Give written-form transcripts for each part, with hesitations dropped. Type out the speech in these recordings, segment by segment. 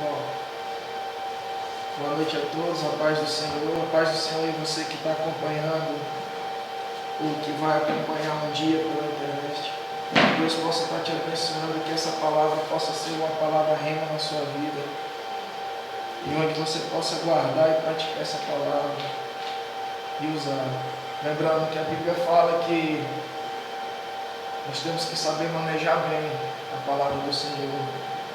Bom, boa noite a todos, a paz do Senhor e você que está acompanhando, ou que vai acompanhar um dia pela internet. Que Deus possa estar te abençoando, que essa palavra possa ser uma palavra rema na sua vida, e onde você possa guardar e praticar essa palavra e usá-la. Lembrando que a Bíblia fala que nós temos que saber manejar bem a palavra do Senhor.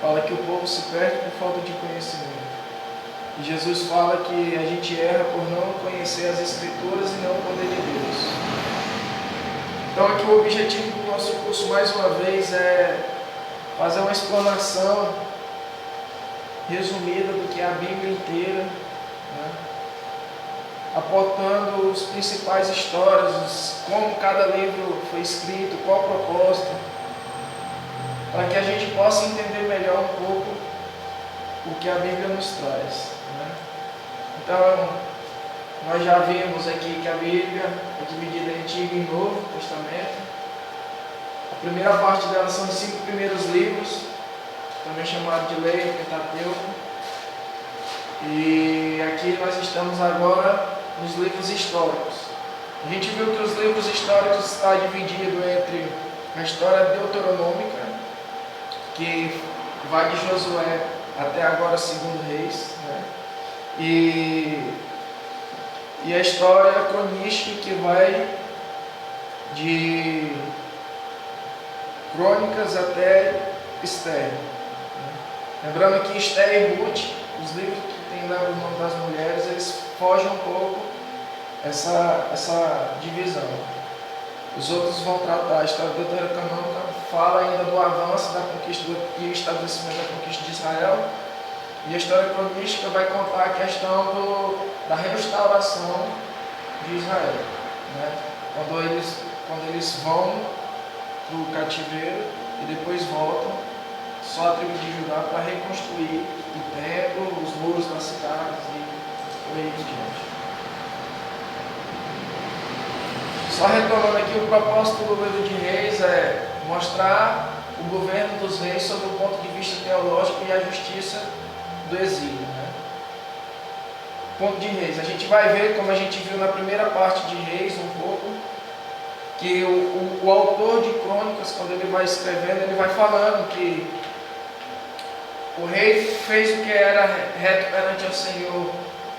Fala que o povo se perde por falta de conhecimento. E Jesus fala que a gente erra por não conhecer as Escrituras e não o poder de Deus. Então aqui o objetivo do nosso curso, mais uma vez, é fazer uma explanação resumida do que é a Bíblia inteira, né? Apontando as principais histórias, como cada livro foi escrito, qual o propósito, para que a gente possa entender melhor um pouco o que a Bíblia nos traz, né? Então, nós já vimos aqui que a Bíblia é dividida em Antigo e Novo Testamento. A primeira parte dela são os 5 primeiros livros, também chamado de Lei, Pentateuco. E aqui nós estamos agora nos livros históricos. A gente viu que os livros históricos estão divididos entre a história deuteronômica, que vai de Josué até agora 2 Reis, né? E a história cronística, que vai de Crônicas até Esther, né? Lembrando que Esther e Ruth, os livros que tem lá o nome das mulheres, eles fogem um pouco essa divisão. Os outros vão tratar, a história deuteronômica fala ainda do avanço da conquista e estabelecimento da conquista de Israel, e a história cronística vai contar a questão da restauração de Israel, né? Quando eles vão para o cativeiro e depois voltam, só a tribo de Judá, para reconstruir o templo, os muros das cidades e por aí diante. Só retomando aqui, o propósito do livro de Reis é mostrar o governo dos reis sob o ponto de vista teológico e a justiça do exílio, né? Ponto de Reis. A gente vai ver, como a gente viu na primeira parte de Reis um pouco, que o autor de Crônicas, quando ele vai escrevendo, ele vai falando que o rei fez o que era reto perante o Senhor,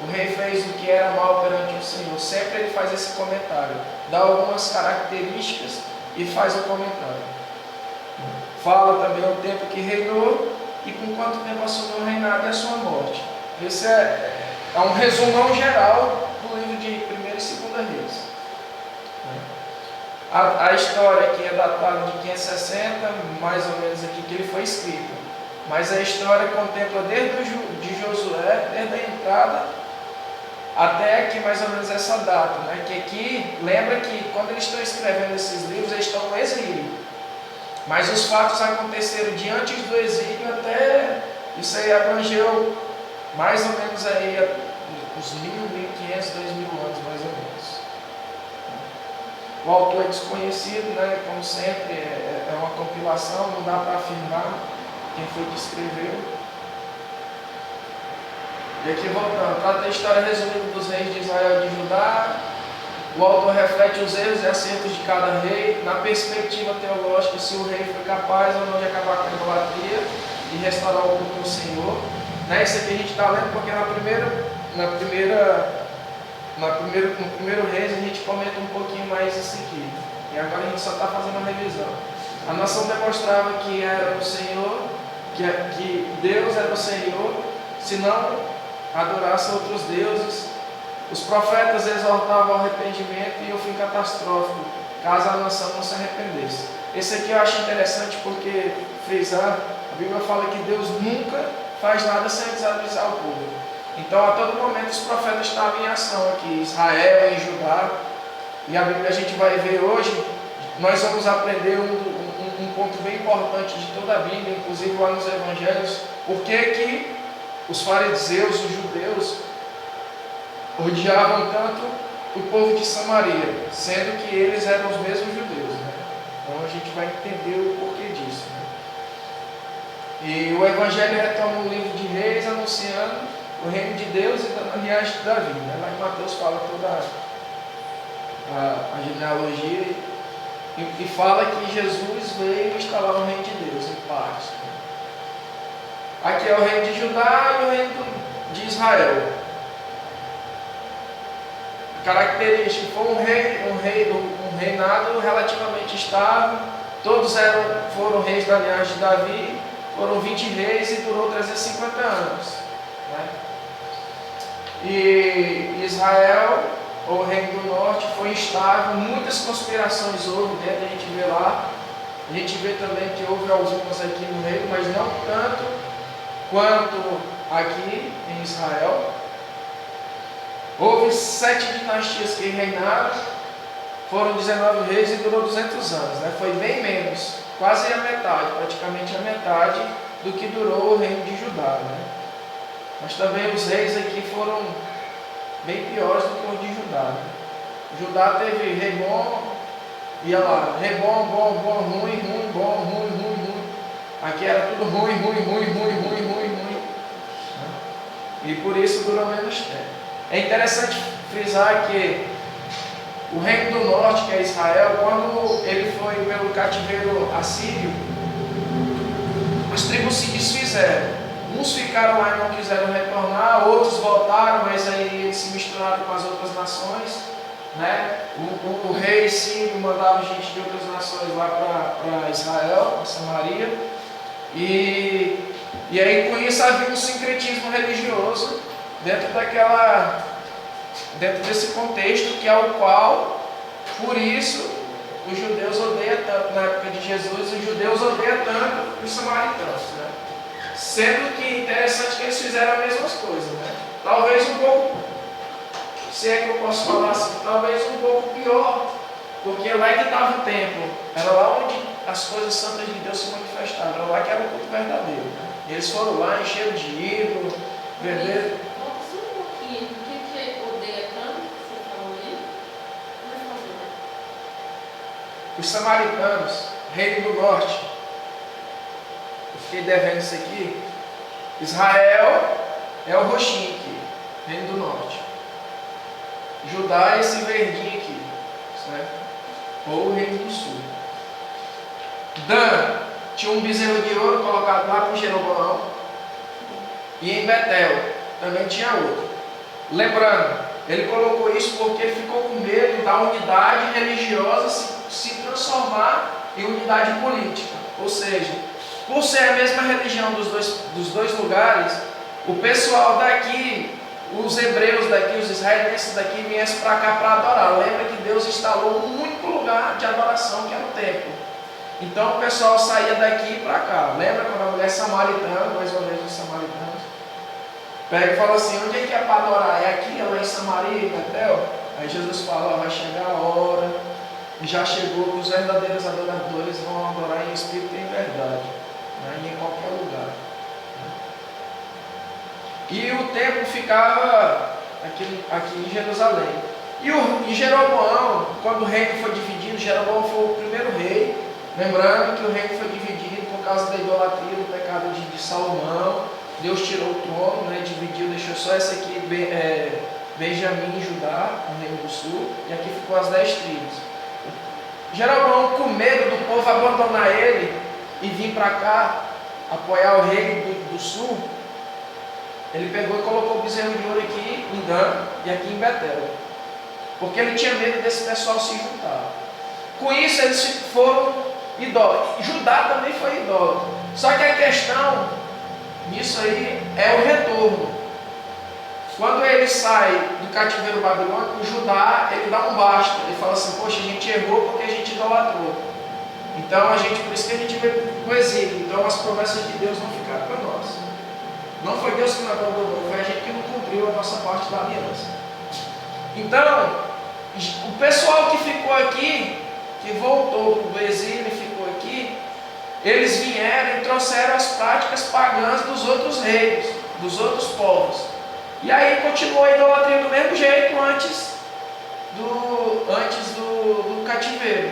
o rei fez o que era mal perante o Senhor. Sempre ele faz esse comentário, dá algumas características e faz o comentário. Fala também o tempo que reinou e com quanto tempo assumiu o reinado e a sua morte. Esse é um resumão geral do livro de 1º e 2º Reis. A história aqui é datada de 560, mais ou menos aqui que ele foi escrito. Mas a história contempla desde de Josué, desde a entrada até aqui mais ou menos essa data, né? Que aqui, lembra que quando eles estão escrevendo esses livros, eles estão no exílio. Mas os fatos aconteceram de antes do exílio até, isso aí abrangeu mais ou menos aí uns 1.000, 1.500, 2.000 anos mais ou menos. O autor é desconhecido, né? Como sempre, é uma compilação, não dá para afirmar quem foi que escreveu. E aqui voltando, trata a história resumida dos reis de Israel e de Judá. O autor reflete os erros e acertos de cada rei, na perspectiva teológica, se o rei foi capaz ou não de acabar com a idolatria e restaurar o culto do Senhor. Né? Isso aqui a gente está lendo porque no primeiro Reis a gente comenta um pouquinho mais isso aqui. E agora a gente só está fazendo uma revisão. A nação demonstrava que era o Senhor, que Deus era o Senhor, se não adorasse outros deuses. Os profetas exortavam ao arrependimento e ao fim catastrófico, caso a nação não se arrependesse. Esse aqui eu acho interessante porque, frisar, a Bíblia fala que Deus nunca faz nada sem desavisar o povo. Então, a todo momento, os profetas estavam em ação aqui, Israel e Judá. E a Bíblia a gente vai ver hoje, nós vamos aprender um ponto bem importante de toda a Bíblia, inclusive lá nos Evangelhos, por que os fariseus, os judeus, odiavam tanto o povo de Samaria, sendo que eles eram os mesmos judeus, né? Então a gente vai entender o porquê disso, né? E o Evangelho retoma o livro de Reis anunciando o reino de Deus e da linhagem de Davi. Né? Lá em Mateus fala toda a genealogia e fala que Jesus veio instalar o reino de Deus em partes. Aqui é o reino de Judá e o reino de Israel. A característica foi um reinado relativamente estável. Todos foram reis da linhagem de Davi. Foram 20 reis e durou 350 anos. Né? E Israel, ou o reino do norte, foi instável. Muitas conspirações houve dentro, a gente vê lá. A gente vê também que houve algumas aqui no reino, mas não tanto quanto aqui em Israel. Houve 7 dinastias que reinaram, foram 19 reis e durou 200 anos. Né? Foi bem menos, quase a metade, praticamente a metade do que durou o reino de Judá. Né? Mas também os reis aqui foram bem piores do que os de Judá. Né? Judá teve rei bom, ia lá, rei bom, bom, ruim, ruim, bom, ruim. Aqui era tudo ruim. E por isso durou menos tempo. É interessante frisar que o reino do norte, que é Israel, quando ele foi pelo cativeiro assírio, as tribos se desfizeram. Uns ficaram lá e não quiseram retornar, outros voltaram, mas aí eles se misturaram com as outras nações. Né? O rei sírio mandava gente de outras nações lá para Israel, para Samaria. E aí com isso havia um sincretismo religioso dentro desse contexto, que é o qual, por isso, os judeus odeiam tanto, na época de Jesus, os judeus odeiam tanto os samaritanos. Né? Sendo que interessante que eles fizeram as mesmas coisas. Né? Talvez um pouco, se é que eu posso falar assim, talvez um pouco pior, porque lá que estava o templo, era lá onde as coisas santas de Deus se manifestavam, era lá que era o culto verdadeiro. Né? E eles foram lá, encheram de ídolo, venderam. Só um pouquinho, o que odeia tanto, que você falou ali? Os samaritanos, reino do norte, eu fiquei devendo isso aqui. Israel é o roxinho aqui, reino do norte. Judá é esse verdinho aqui, certo? Ou o reino do sul. Dan tinha um bezerro de ouro colocado lá por Jeroboão. E em Betel também tinha outro. Lembrando, ele colocou isso porque ele ficou com medo da unidade religiosa se transformar em unidade política. Ou seja, por ser a mesma religião dos dois lugares, o pessoal daqui, os hebreus daqui, os israelenses daqui, viessem para cá para adorar. Lembra que Deus instalou um único lugar de adoração, que era o templo. Então o pessoal saía daqui para cá. Lembra quando a mulher samaritana, mais uma vez os samaritanos, pega e fala assim: onde é que é para adorar? É aqui, lá em Samaria, em Betel? Aí Jesus fala: vai chegar a hora, e já chegou, que os verdadeiros adoradores vão adorar em espírito e em verdade, né? E em qualquer lugar. E o templo ficava aqui em Jerusalém. E Jeroboão, quando o reino foi dividido, Jeroboão foi o primeiro rei. Lembrando que o reino foi dividido por causa da idolatria, do pecado de Salomão. Deus tirou o trono, né, dividiu, deixou só essa aqui, Benjamim e Judá, no reino do sul. E aqui ficou as 10 tribos. Jeroboão, com medo do povo abandonar ele e vir para cá apoiar o rei do sul, ele pegou e colocou o bezerro de ouro aqui em Dan e aqui em Betel, porque ele tinha medo desse pessoal se juntar. Com isso eles foram idólatras. Judá também foi idólatra. Só que a questão nisso aí é o retorno. Quando ele sai do cativeiro babilônico, Judá, ele dá um basta. Ele fala assim: poxa, a gente errou porque a gente idolatrou. Então por isso que a gente veio para o exílio. Então as promessas de Deus não ficaram para nós. Não foi Deus que nos abandonou, foi a gente que não cumpriu a nossa parte da aliança. Então, o pessoal que ficou aqui, que voltou do exílio e ficou aqui, eles vieram e trouxeram as práticas pagãs dos outros reinos, dos outros povos. E aí continuou a idolatria do mesmo jeito antes do cativeiro.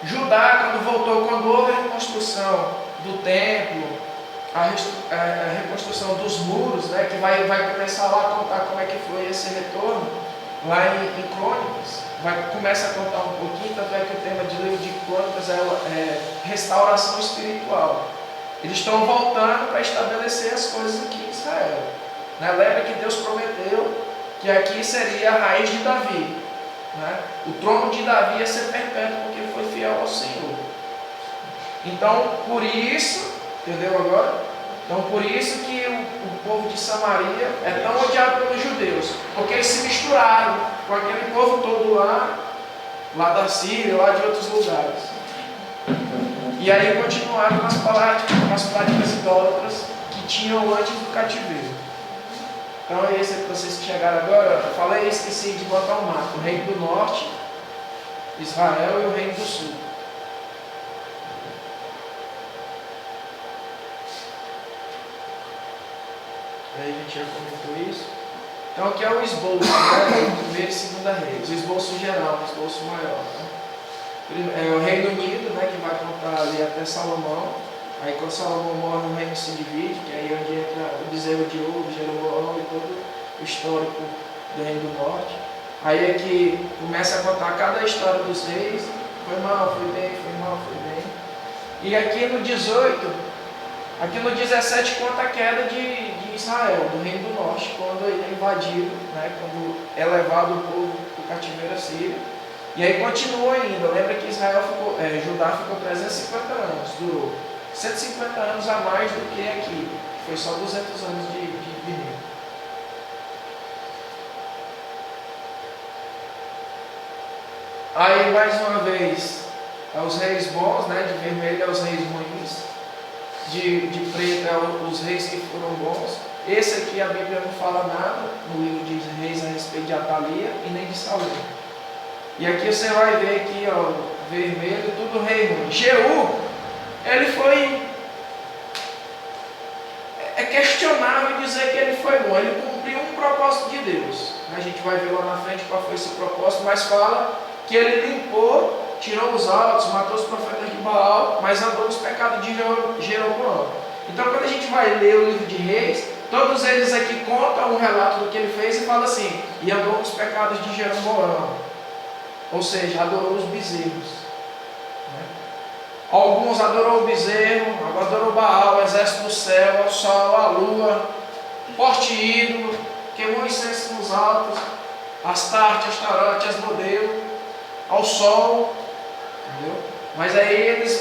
Judá, quando voltou, quando houve a reconstrução do templo, a reconstrução dos muros, né, que vai começar lá a contar como é que foi esse retorno, lá em Crônicas, começa a contar um pouquinho, tanto é que o tema de livro de Crônicas é restauração espiritual. Eles estão voltando para estabelecer as coisas aqui em Israel. Né? Lembra que Deus prometeu que aqui seria a raiz de Davi. Né? O trono de Davi ia ser perpétuo porque ele foi fiel ao Senhor. Então, por isso, entendeu agora? Então, por isso que o povo de Samaria é tão odiado pelos judeus, porque eles se misturaram com aquele povo todo lá da Síria, lá de outros lugares. E aí continuaram nas práticas idólatras que tinham antes do cativeiro. Então, é esse para vocês que chegaram agora. Eu falei e esqueci de botar um mapa: o reino do norte, Israel, e o reino do sul. Aí a gente já comentou isso. Então aqui é o esboço, né? Primeira e segunda reis. O esboço geral, o esboço maior. Né? É o Reino Unido, né? Que vai contar ali até Salomão. Aí quando Salomão morre, o reino se divide, que é aí onde entra o bezerro de ouro, Jeroboão e todo o histórico do Reino do Norte. Aí é que começa a contar cada história dos reis. Foi mal, foi bem, foi mal, foi bem. E aqui no 18, aqui no 17 conta a queda de Israel, do Reino do Norte, quando ele é invadido, né, quando é levado o povo do cativeiro assírio. E aí continua ainda. Lembra que Judá ficou 350 anos, durou 150 anos a mais do que aqui. Foi só 200 anos de reino. Aí mais uma vez, aos reis bons, né, de vermelho aos reis ruins. De preto é os reis que foram bons. Esse aqui a Bíblia não fala nada no livro de Reis a respeito de Atalia e nem de Saul. E aqui você vai ver aqui, ó, vermelho, tudo rei ruim. Jeú, ele foi... É questionável dizer que ele foi bom. Ele cumpriu um propósito de Deus. A gente vai ver lá na frente qual foi esse propósito, mas fala que ele limpou, tirou os altos, matou os profetas de Baal, mas andou nos pecados de Jeroboão. Então, quando a gente vai ler o livro de Reis, todos eles aqui contam um relato do que ele fez e fala assim: e andou nos pecados de Jeroboão, ou seja, adorou os bezerros. Alguns adorou o bezerro, adorou Baal, o exército do céu, o sol, a lua, porte ídolo, queimou incenso nos altos, Astarte, Astarote, Asmodeu, ao sol. Entendeu? Mas aí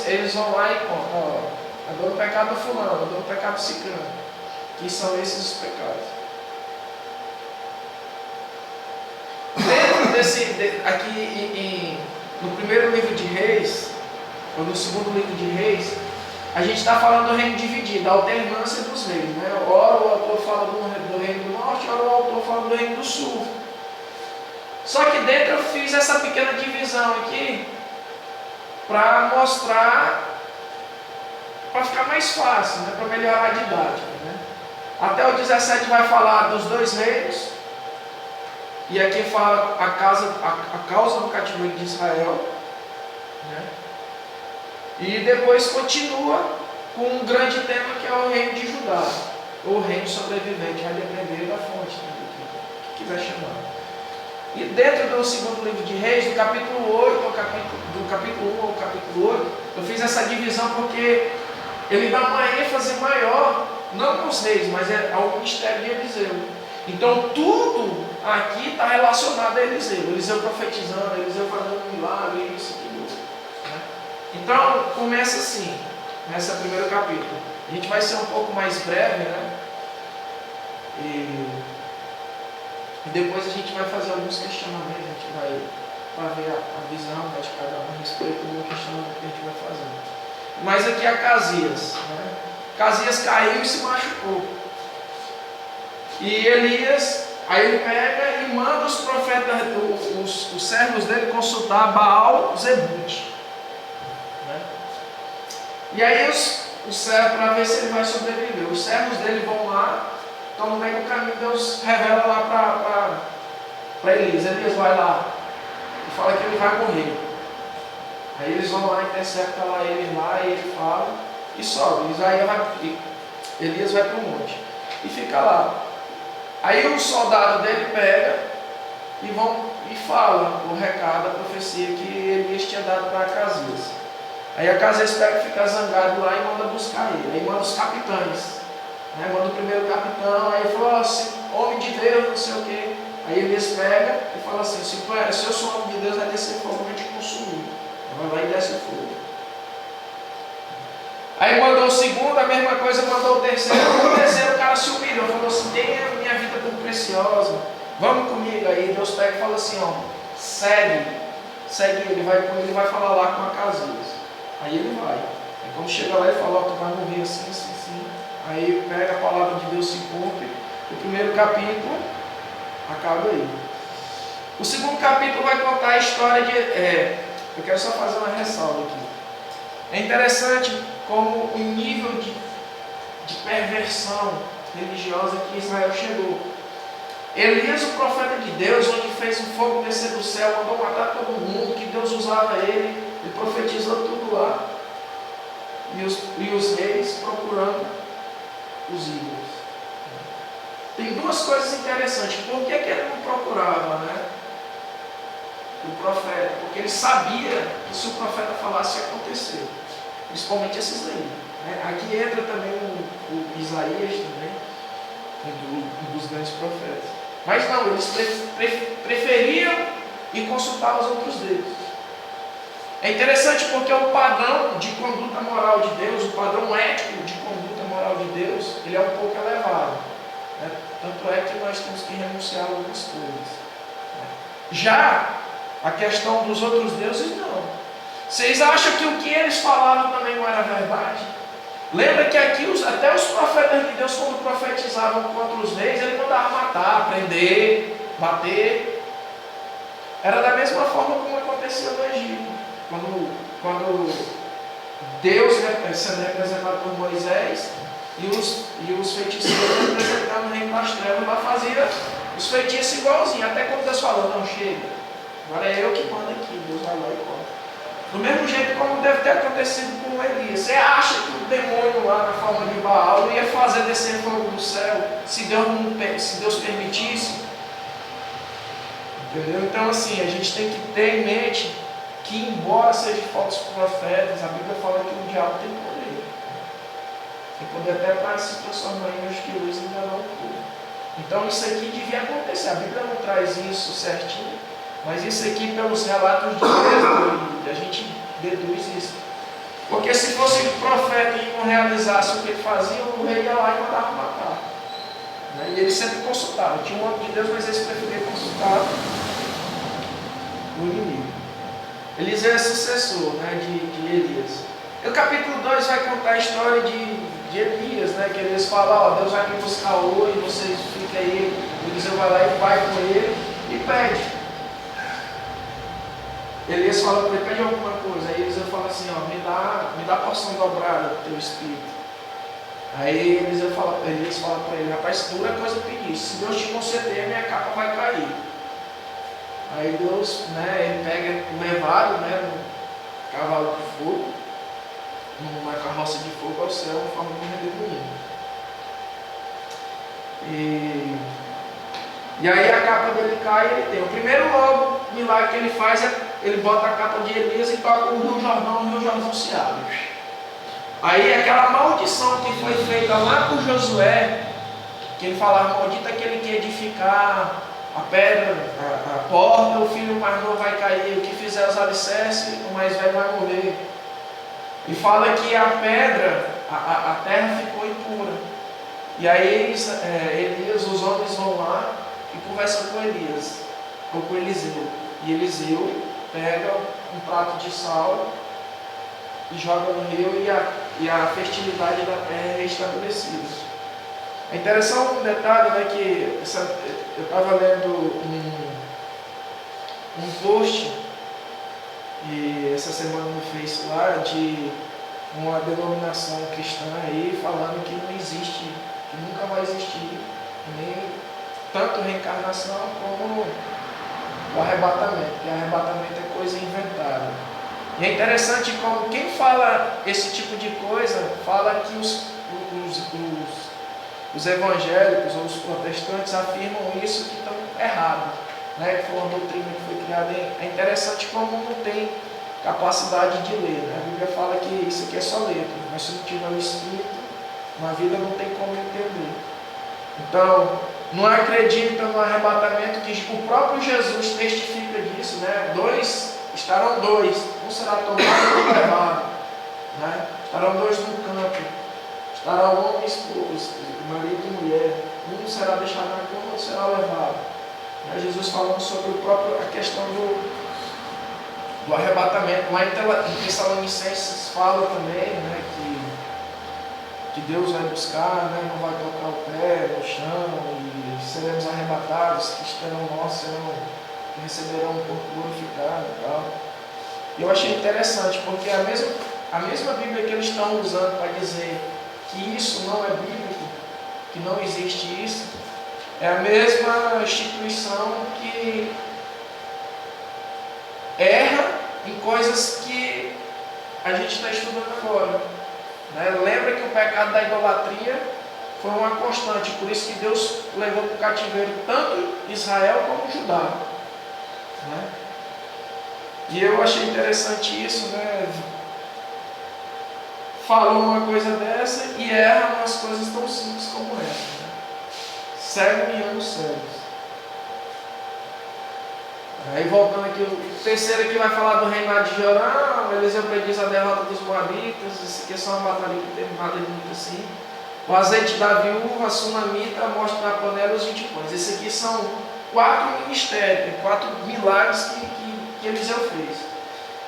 eles vão lá e contam: adoro o pecado do fulano, adoro o pecado do ciclano. Que são esses os pecados. Dentro aqui no primeiro livro de Reis, ou no segundo livro de Reis, a gente está falando do reino dividido, a alternância dos reis. Né? Ora o autor fala do reino do norte, ora o autor fala do reino do sul. Só que dentro eu fiz essa pequena divisão aqui para mostrar, para ficar mais fácil, né? Para melhorar a didática. Né? Até o 17 vai falar dos dois reinos, e aqui fala a causa do cativeiro de Israel. Né? E depois continua com um grande tema que é o reino de Judá, ou reino sobrevivente, vai depender da fonte, né? que quiser chamar. E dentro do segundo livro de Reis, do capítulo 8 do capítulo 1 ao capítulo 8, eu fiz essa divisão porque ele dá uma ênfase maior, não nos reis, mas ao ministério de Eliseu. Então tudo aqui está relacionado a Eliseu. Eliseu profetizando, Eliseu fazendo um milagre, isso e tudo. Né? Então começa assim, nesse primeiro capítulo. A gente vai ser um pouco mais breve, né? E depois a gente vai fazer alguns questionamentos, a gente vai ver a visão, né, de cada um a respeito do questionamento que a gente vai fazer. Mas aqui é Acasias. Né? Acasias caiu e se machucou. E Elias, aí ele pega e manda os profetas, os servos dele consultar Baal Zebute. Né? E aí os servos, para ver se ele vai sobreviver, os servos dele vão lá. Então no meio do caminho Deus revela lá para Elias: Elias, vai lá e fala que ele vai morrer. Aí eles vão lá, interceptam lá ele lá, e ele fala e sobe. Elias vai para o monte e fica lá. Aí o soldado dele pega e fala o recado, a profecia que Elias tinha dado para Acasias. Aí Acasias pega e fica zangado lá e manda buscar ele. Aí manda os capitães, né? Manda o primeiro capitão, aí falou assim, homem de Deus, não sei o quê. Aí Elias pega e fala assim, se eu sou homem de Deus, vai descer fogo, vai te consumir. Vai lá e desce o fogo. Aí mandou o segundo, a mesma coisa, mandou o terceiro. O terceiro o cara se humilhou, falou assim, tenha minha vida por preciosa, vamos comigo. Aí Deus pega e fala assim, ó, segue ele, vai falar lá com Acasias. Aí ele vai. Aí quando chega lá ele fala, ó, tu vai morrer assim, assim, assim. Aí pega a palavra de Deus, se cumpre. O primeiro capítulo acaba aí. O segundo capítulo vai contar a história de... eu quero só fazer uma ressalva aqui. É interessante como o nível de perversão religiosa que Israel chegou. Elias, o profeta de Deus, onde fez o fogo descer do céu, mandou matar todo mundo, que Deus usava ele profetizou tudo lá. E os reis procurando os ídolos. Tem duas coisas interessantes. Por que ele não procurava, né? O profeta? Porque ele sabia que se o profeta falasse ia acontecer. Principalmente esses aí. Né? Aqui entra também o Isaías também, um dos grandes profetas. Mas não, eles preferiam ir consultar os outros deuses. É interessante porque o padrão de conduta moral de Deus, o padrão ético de conduta moral de Deus, ele é um pouco elevado. Né? Tanto é que nós temos que renunciar a algumas coisas. Né? Já a questão dos outros deuses, não. Vocês acham que o que eles falavam também não era verdade? Lembra que aqui até os profetas de Deus, quando profetizavam contra os reis, ele mandava matar, prender, bater. Era da mesma forma como acontecia no Egito. Quando Deus sendo representado por Moisés e os feiticeiros representando o reino das trevas, lá fazia os feitiços igualzinho. Até quando Deus falou, não chega, agora é eu que mando aqui, Deus vai lá e corta. Do mesmo jeito como deve ter acontecido com Elias. Você acha que o demônio lá na forma de Baal ia fazer descer fogo do céu se Deus permitisse? Entendeu? Então assim, a gente tem que ter em mente que, embora sejam falsos profetas, a Bíblia fala que o diabo tem poder. Tem poder até para se transformar em anjo de luz e enganar o povo. Então isso aqui devia acontecer. A Bíblia não traz isso certinho, mas isso aqui pelos relatos de Deus, a gente deduz isso. Porque se fosse um profeta e não realizasse o que ele fazia, o rei ia lá e mandava matar. Né? E ele sempre consultava. Tinha um homem de Deus, mas eles preferiam consultar o inimigo. Eliseu é sucessor, né, de Elias. E o capítulo 2 vai contar a história de Elias, né, que Elias fala, ó, Deus vai me buscar hoje, vocês ficam aí. Eliseu vai lá e vai com ele e pede. Elias fala para ele, pede alguma coisa. Aí Eliseu fala assim, ó, me dá a porção dobrada do teu espírito. Aí Elias fala para ele, rapaz, dura coisa pedir. Se Deus te conceder, minha capa vai cair. Aí Deus, né, ele pega o levado, né, no cavalo de fogo, numa carroça de fogo ao céu, em forma de um redemoinho. E aí a capa dele cai e ele tem. O primeiro logo milagre que ele faz é ele bota a capa de Elias e toca o Rio Jordão se abre. Aí aquela maldição que foi feita lá por Josué, que ele falava, maldito aquele que edificar a pedra, a porta, o filho mais novo vai cair, o que fizer os alicerces, o mais velho vai morrer. E fala que a pedra, a terra ficou impura. E aí Elias, os homens vão lá e conversam com Elias, ou com Eliseu. E Eliseu pega um prato de sal e joga no rio e a fertilidade da terra é restabelecida. É interessante um detalhe, né, que eu estava lendo um post e essa semana no Face lá de uma denominação cristã aí falando que não existe, que nunca vai existir nem tanto reencarnação como o arrebatamento, porque arrebatamento é coisa inventada. E é interessante como quem fala esse tipo de coisa fala que os evangélicos ou os protestantes afirmam isso que estão errados, né? Que foi uma doutrina que foi criada. É interessante como não tem capacidade de ler, né? A Bíblia fala que isso aqui é só letra, mas se não tiver o Espírito, na vida não tem como entender. Então, não acredita no arrebatamento, que o próprio Jesus testifica disso, né? Estarão dois, um será tomado e outro levado, né? Estarão dois no campo, estará o homem e esposa, marido e mulher, um será deixado na cama, outro será levado. Né? Jesus falando sobre a questão do arrebatamento. Lá em Tessalonicenses fala também, né, que Deus vai buscar, né, não vai tocar o pé no chão, e seremos arrebatados, que estarão nós, receberão um corpo glorificado e tal. E eu achei interessante, porque a mesma Bíblia que eles estão usando para dizer que isso não é bíblico, que não existe isso, é a mesma instituição que erra em coisas que a gente está estudando agora. Né? Lembra que o pecado da idolatria foi uma constante, por isso que Deus levou para o cativeiro tanto Israel como Judá. Né? E eu achei interessante isso, né? Falou uma coisa dessa e erra umas coisas tão simples como essa. Né? Cego guiando cegos. Aí voltando aqui, o terceiro aqui vai falar do reinado de Jorão. Eliseu prediz a derrota dos moabitas. Isso aqui é só uma batalha que teve nada muito assim. O azeite da viúva, a sunamita, a morte da panela e os 20 pães. Esse aqui são 4 ministérios, 4 milagres que Eliseu fez.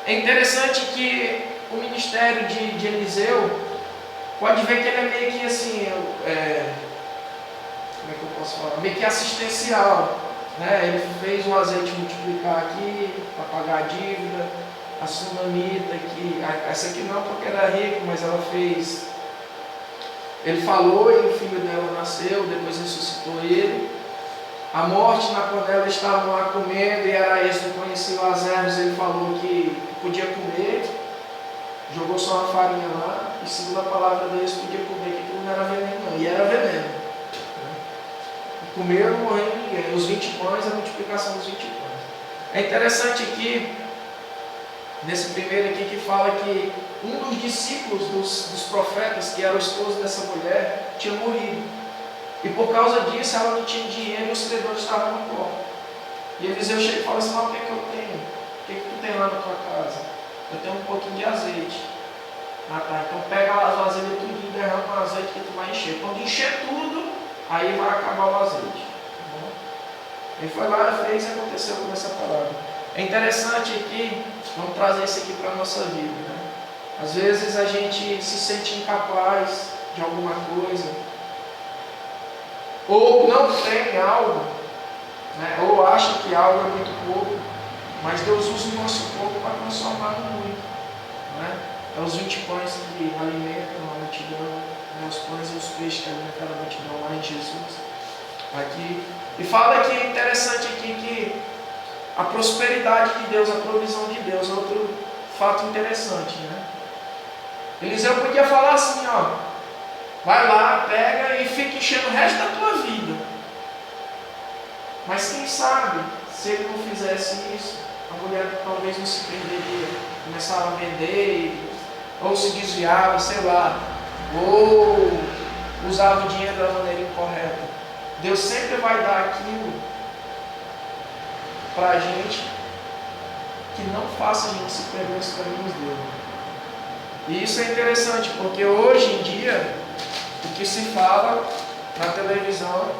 É interessante que o ministério de Eliseu, pode ver que ele é meio que assim, como é que eu posso falar? Meio que assistencial. Né? Ele fez o azeite multiplicar aqui, para pagar a dívida, a sunamita aqui, essa aqui não porque era rico, mas ela fez. Ele falou e o filho dela nasceu, depois ressuscitou ele. A morte na panela, estavam lá comendo e Araías não conhecia as ervas, ele falou que podia comer, jogou só uma farinha lá, e segundo a palavra deles podia comer, que aquilo não era veneno não, e era veneno. Comeram, não morreu ninguém. Os 20 pães, a multiplicação dos 20 pães. É interessante aqui, nesse primeiro aqui, que fala que um dos discípulos dos profetas, que era o esposo dessa mulher, tinha morrido. E por causa disso, ela não tinha dinheiro e os credores estavam no copo. E Eliseu chega e fala assim: o que é que eu tenho? O que é que tu tem lá na tua casa? Eu tenho um pouquinho de azeite. Ah tá, então pega as vasilhas tudo e derrama o azeite que tu vai encher. Quando encher tudo, aí vai acabar o azeite. Tá bom? Ele foi lá, fez e aconteceu com essa palavra. É interessante aqui, vamos trazer isso aqui para a nossa vida. Né? Às vezes a gente se sente incapaz de alguma coisa, ou não tem algo, né? Ou acha que algo é muito pouco, mas Deus usa o nosso pouco para transformar no muito. Né? É os 20 pães que alimentam a multidão, os pães e os peixes que alimentaram a multidão lá em Jesus. Aqui. E fala que é interessante aqui que a prosperidade de Deus, a provisão de Deus, é outro fato interessante. Né? Eliseu podia falar assim, ó, vai lá, pega e fica enchendo o resto da tua vida. Mas quem sabe, se ele não fizesse isso, a mulher talvez não se perderia, começava a vender, ou se desviava, sei lá, ou usava o dinheiro da maneira incorreta. Deus sempre vai dar aquilo para a gente que não faça a gente se perder nos caminhos dele. E isso é interessante, porque hoje em dia, o que se fala na televisão,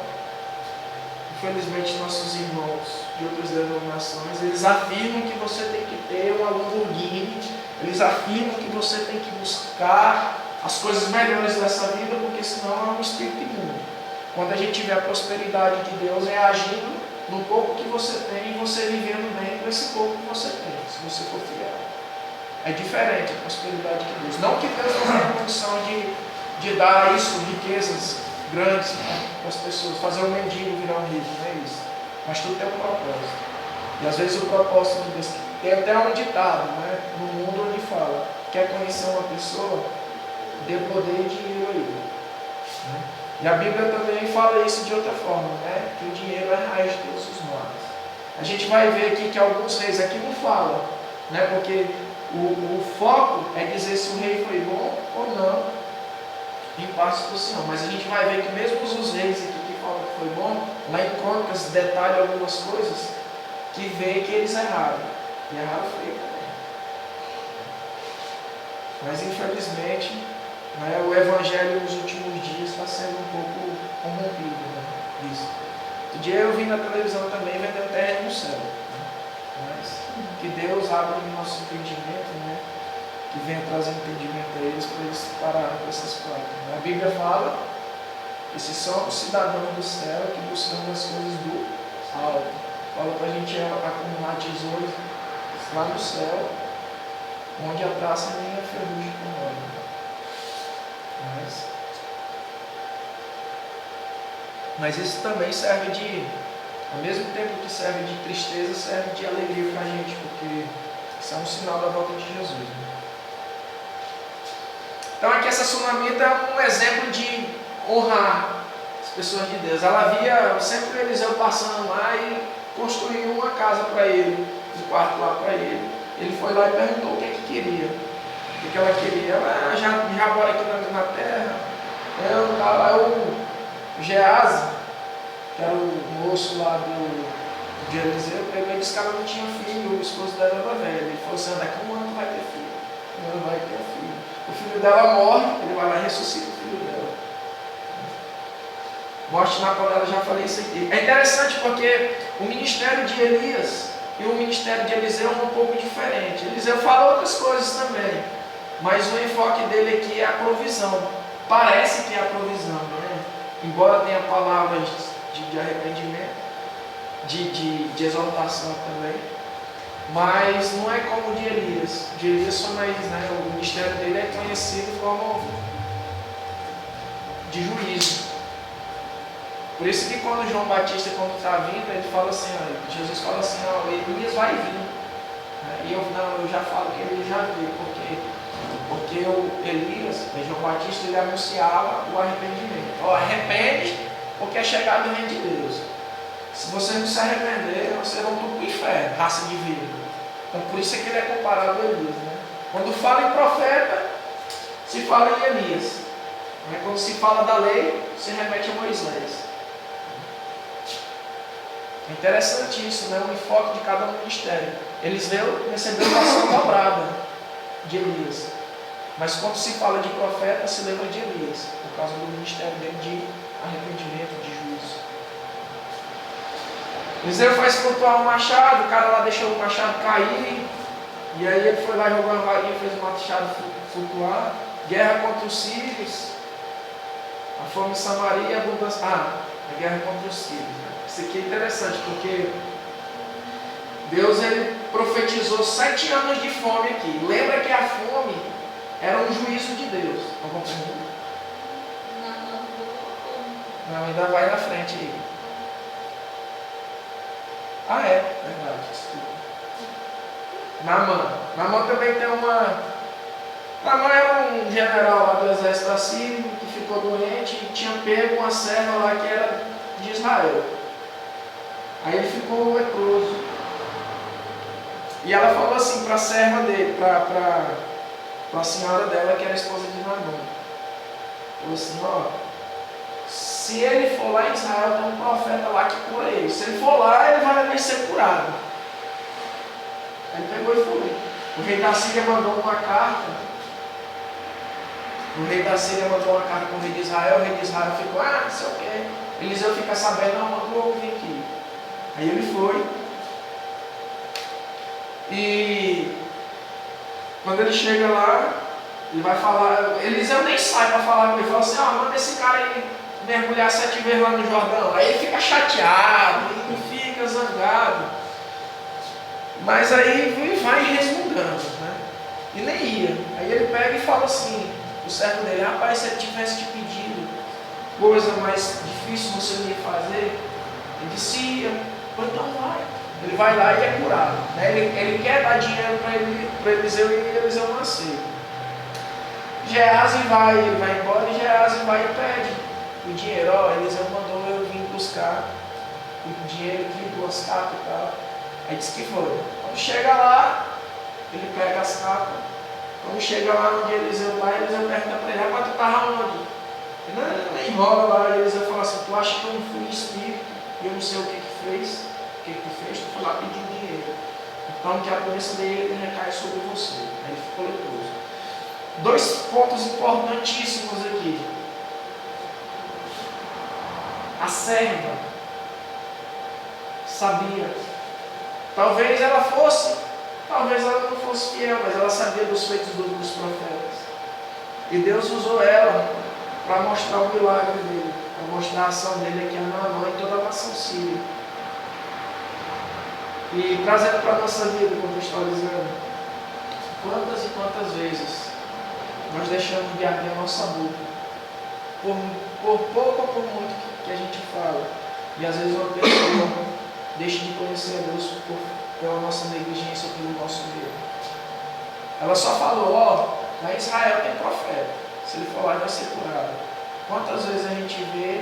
infelizmente nossos irmãos de outras denominações, eles afirmam que você tem que ter uma Lamborghini, eles afirmam que você tem que buscar as coisas melhores dessa vida, porque senão é um espírito imundo. Quando a gente vê a prosperidade de Deus, é agindo no pouco que você tem e você vivendo bem com esse pouco que você tem, se você for fiel. É diferente a prosperidade de Deus. Não que Deus não tenha condição de dar isso, riquezas grandes para as pessoas, fazer um mendigo virar um rico, não é isso. Mas tudo tem um propósito. E às vezes o propósito de Deus, tem até um ditado, no mundo onde fala, quer conhecer uma pessoa, dê poder e dinheiro a ele. Né? E a Bíblia também fala isso de outra forma, né? Que o dinheiro é a raiz de todos os males. A gente vai ver aqui que alguns reis aqui não falam, né? Porque o foco é dizer se o rei foi bom ou não em parte do Senhor. Mas a gente vai ver que mesmo os reis aqui que falam que foi bom, lá em Crônicas detalha algumas coisas que vê que eles erraram. E erraram feio também. Mas infelizmente, né, o evangelho nos últimos dias está sendo um pouco corrompido, né, isso. Outro dia eu vi na televisão também vendendo terra no céu. Né? Mas que Deus abra o nosso entendimento, né? Que venha trazer entendimento a eles para eles pararem com essas práticas. Né? A Bíblia fala que se somos cidadãos do céu, que buscamos as coisas do alto. Fala para a gente acumular tesouros lá no céu, onde a traça nem a ferrugem corrói. Mas isso também serve de, ao mesmo tempo que serve de tristeza, serve de alegria para a gente, porque isso é um sinal da volta de Jesus. Né? Então aqui essa sunamita é um exemplo de honrar as pessoas de Deus. Ela via sempre o Eliseu passando lá e construiu uma casa para ele, um quarto lá para ele. Ele foi lá e perguntou o que é que queria. O que ela queria? Ela já mora aqui na terra. Estava lá o Geazi, que era o moço lá de Eliseu, ele disse que ela não tinha filho, o esposo dela era velho. Ele falou assim: daqui a um ano vai ter filho. Ela vai ter filho. O filho dela morre, ele vai lá e ressuscita o filho dela. Morte na panela, já falei isso aqui. É interessante porque o ministério de Elias e o ministério de Eliseu é um pouco diferente. Eliseu fala outras coisas também, mas o enfoque dele aqui é a provisão. Parece que é a provisão, né? Embora tenha palavras de arrependimento, de exaltação também, mas não é como o de Elias. De Elias só mais, né? O ministério dele é conhecido como de juízo. Por isso que quando João Batista, quando está vindo, ele fala assim, ó, Jesus fala assim, ó, Elias vai vir. E eu já falo que ele já veio, porque o Elias, João Batista, ele anunciava o arrependimento. Ó, arrepende, porque é chegado o reino de Deus. Se vocês não se arrepender, vocês vão tudo para o inferno, raça de vida. Então por isso é que ele é comparado a Elias. Né? Quando fala em profeta, se fala em Elias. Quando se fala da lei, se remete a Moisés. É interessante isso, né? O enfoque de cada ministério. Eliseu recebeu uma ação dobrada de Elias. Mas quando se fala de profeta, se lembra de Elias, por causa do ministério dele de arrependimento, de juízo. Eliseu faz flutuar um machado, o cara lá deixou o machado cair, e aí ele foi lá e jogou uma varinha e fez o machado flutuar. Guerra contra os sírios, a fome em Samaria e a abundância. A guerra contra os sírios. Isso aqui é interessante, porque Deus ele profetizou 7 anos de fome aqui. Lembra que a fome era um juízo de Deus. Não compreendeu? Não, ainda vai na frente aí. Verdade, desculpa. Naamã também tem uma... Naamã era um general lá do exército assírio que ficou doente e tinha pego uma serva lá que era de Israel. Aí ele ficou leproso. E ela falou assim para a serva dele, para a senhora dela, que era a esposa de Naamã. Falou assim, ó, se ele for lá em Israel, tem um profeta lá que cura ele. Se ele for lá, ele vai ser curado. Aí ele pegou e foi. O rei da Síria mandou uma carta. O rei da Síria mandou uma carta para o rei de Israel. O rei de Israel ficou, não sei o quê. Eliseu fica sabendo, não, mandou eu vir aqui. Aí ele foi. E quando ele chega lá, ele vai falar, Eliseu nem sai para falar com ele, fala assim, manda esse cara aí mergulhar 7 vezes lá no Jordão. Aí ele fica chateado, ele fica zangado. Mas aí vai resmungando, né? E nem ia. Aí ele pega e fala assim, o servo dele, rapaz, se ele tivesse te pedido coisa mais difícil você não ia fazer, ele disse, ia, então vai. Ele vai lá e é curado. Né? Ele quer dar dinheiro para Eliseu e Eliseu não aceita. Geazi vai, ele vai embora e Geazi vai e pede o dinheiro, ó, Eliseu mandou eu vir buscar o dinheiro aqui, 2 capas e tal. Aí disse que foi. Quando chega lá, ele pega as capas. Quando chega lá onde Eliseu está, Eliseu pergunta para ele, rapaz, tu estava onde? Ele enrola lá, Eliseu fala assim, tu acha que eu não fui espírito e eu não sei o que fez? O que tu fez? Tu foi lá pedir dinheiro. Então que a doença dele recai sobre você. Aí ele ficou leproso. 2 pontos importantíssimos aqui. A serva sabia. Talvez ela não fosse fiel, mas ela sabia dos feitos dos profetas. E Deus usou ela para mostrar o milagre dele, para mostrar a ação dele aqui em Naamã e toda a nação síria. E trazendo para a nossa vida, contextualizando, quantas e quantas vezes nós deixamos de abrir a nossa boca, por pouco ou por muito que a gente fala, e às vezes uma pessoa deixa de conhecer a Deus pela nossa negligência ou pelo nosso medo. Ela só falou, ó, lá em Israel tem profeta, se ele for lá ele vai ser curado. Quantas vezes a gente vê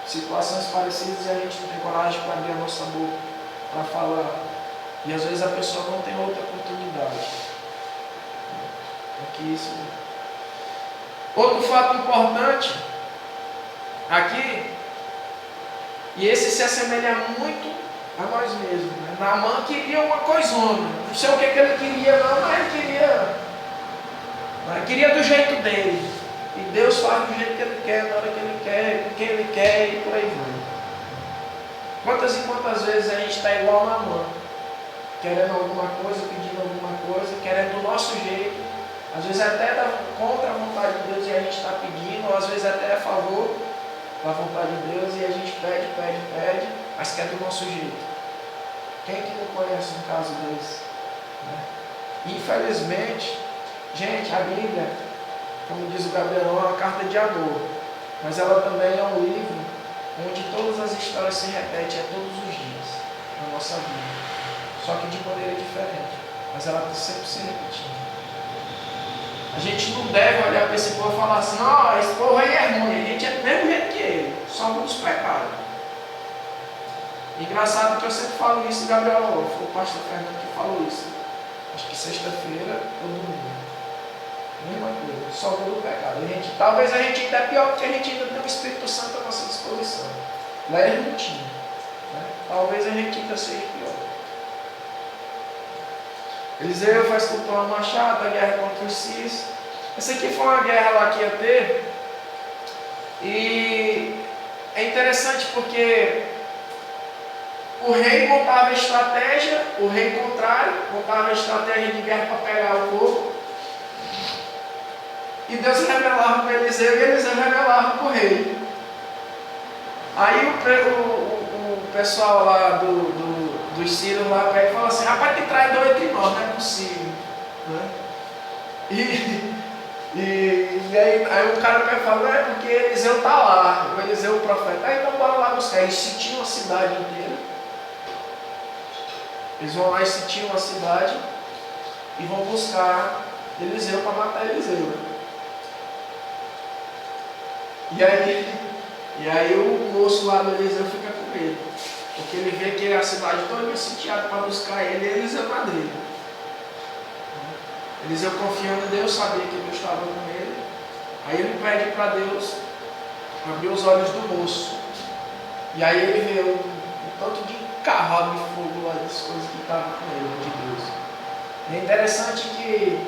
situações parecidas e a gente não tem coragem para abrir a nossa boca, para falar, e às vezes a pessoa não tem outra oportunidade. Aqui isso. Outro fato importante aqui, e esse se assemelha muito a nós mesmos. Né? Naamã queria uma coisona, não sei o que ele queria não, mas ele queria do jeito dele. E Deus faz do jeito que ele quer, na hora que ele quer, com quem ele quer e por aí vai. Quantas e quantas vezes a gente está igual a Naamã, querendo alguma coisa, pedindo alguma coisa, querendo do nosso jeito, às vezes até contra a vontade de Deus e a gente está pedindo, ou às vezes até a favor da vontade de Deus e a gente pede, mas quer do nosso jeito. Quem que não conhece um caso desse? Né? Infelizmente, gente, a Bíblia, como diz o Gabriel, é uma carta de amor, mas ela também é um livro onde todas as histórias se repetem todos os dias na nossa vida, só que de maneira diferente, mas ela está sempre se repetindo. A gente não deve olhar para esse povo e falar assim, ó, esse povo aí é ruim, a gente é do mesmo jeito que ele, só muitos pecados. Engraçado que eu sempre falo isso, Gabriel, foi o pastor Fernando que falou isso. Acho que sexta-feira ou domingo. Mesma coisa, só pelo pecado. Talvez a gente ainda é pior porque a gente ainda tem o Espírito Santo à nossa disposição. Lá ele não tinha. Né? Talvez a gente ainda seja pior. Eliseu vai esculpar uma machado, a guerra contra os Cis. Essa aqui foi uma guerra lá que ia ter. E é interessante porque o rei montava estratégia, o rei contrário, montava estratégia de guerra para pegar o povo. E Deus revelava para Eliseu e Eliseu revelava para o rei. Aí o pessoal lá dos sírios lá pega e fala assim, rapaz, tem traidor entre nós, não é possível. Né? E aí o cara pega e fala, é porque Eliseu está lá, o Eliseu o profeta. Aí então bora lá buscar. Eles sitiam a cidade inteira. Eles vão lá e sitiam a cidade e vão buscar Eliseu para matar Eliseu. E aí o moço lá do Eliseu fica com medo, porque ele vê que a cidade toda é sitiada para buscar ele e Eliseu na dele. Eliseu confiando em Deus, sabia que Deus estava com ele. Aí ele pede para Deus abrir os olhos do moço. E aí ele vê um tanto de cavalo de fogo lá, das coisas que estavam com ele, de Deus. É interessante que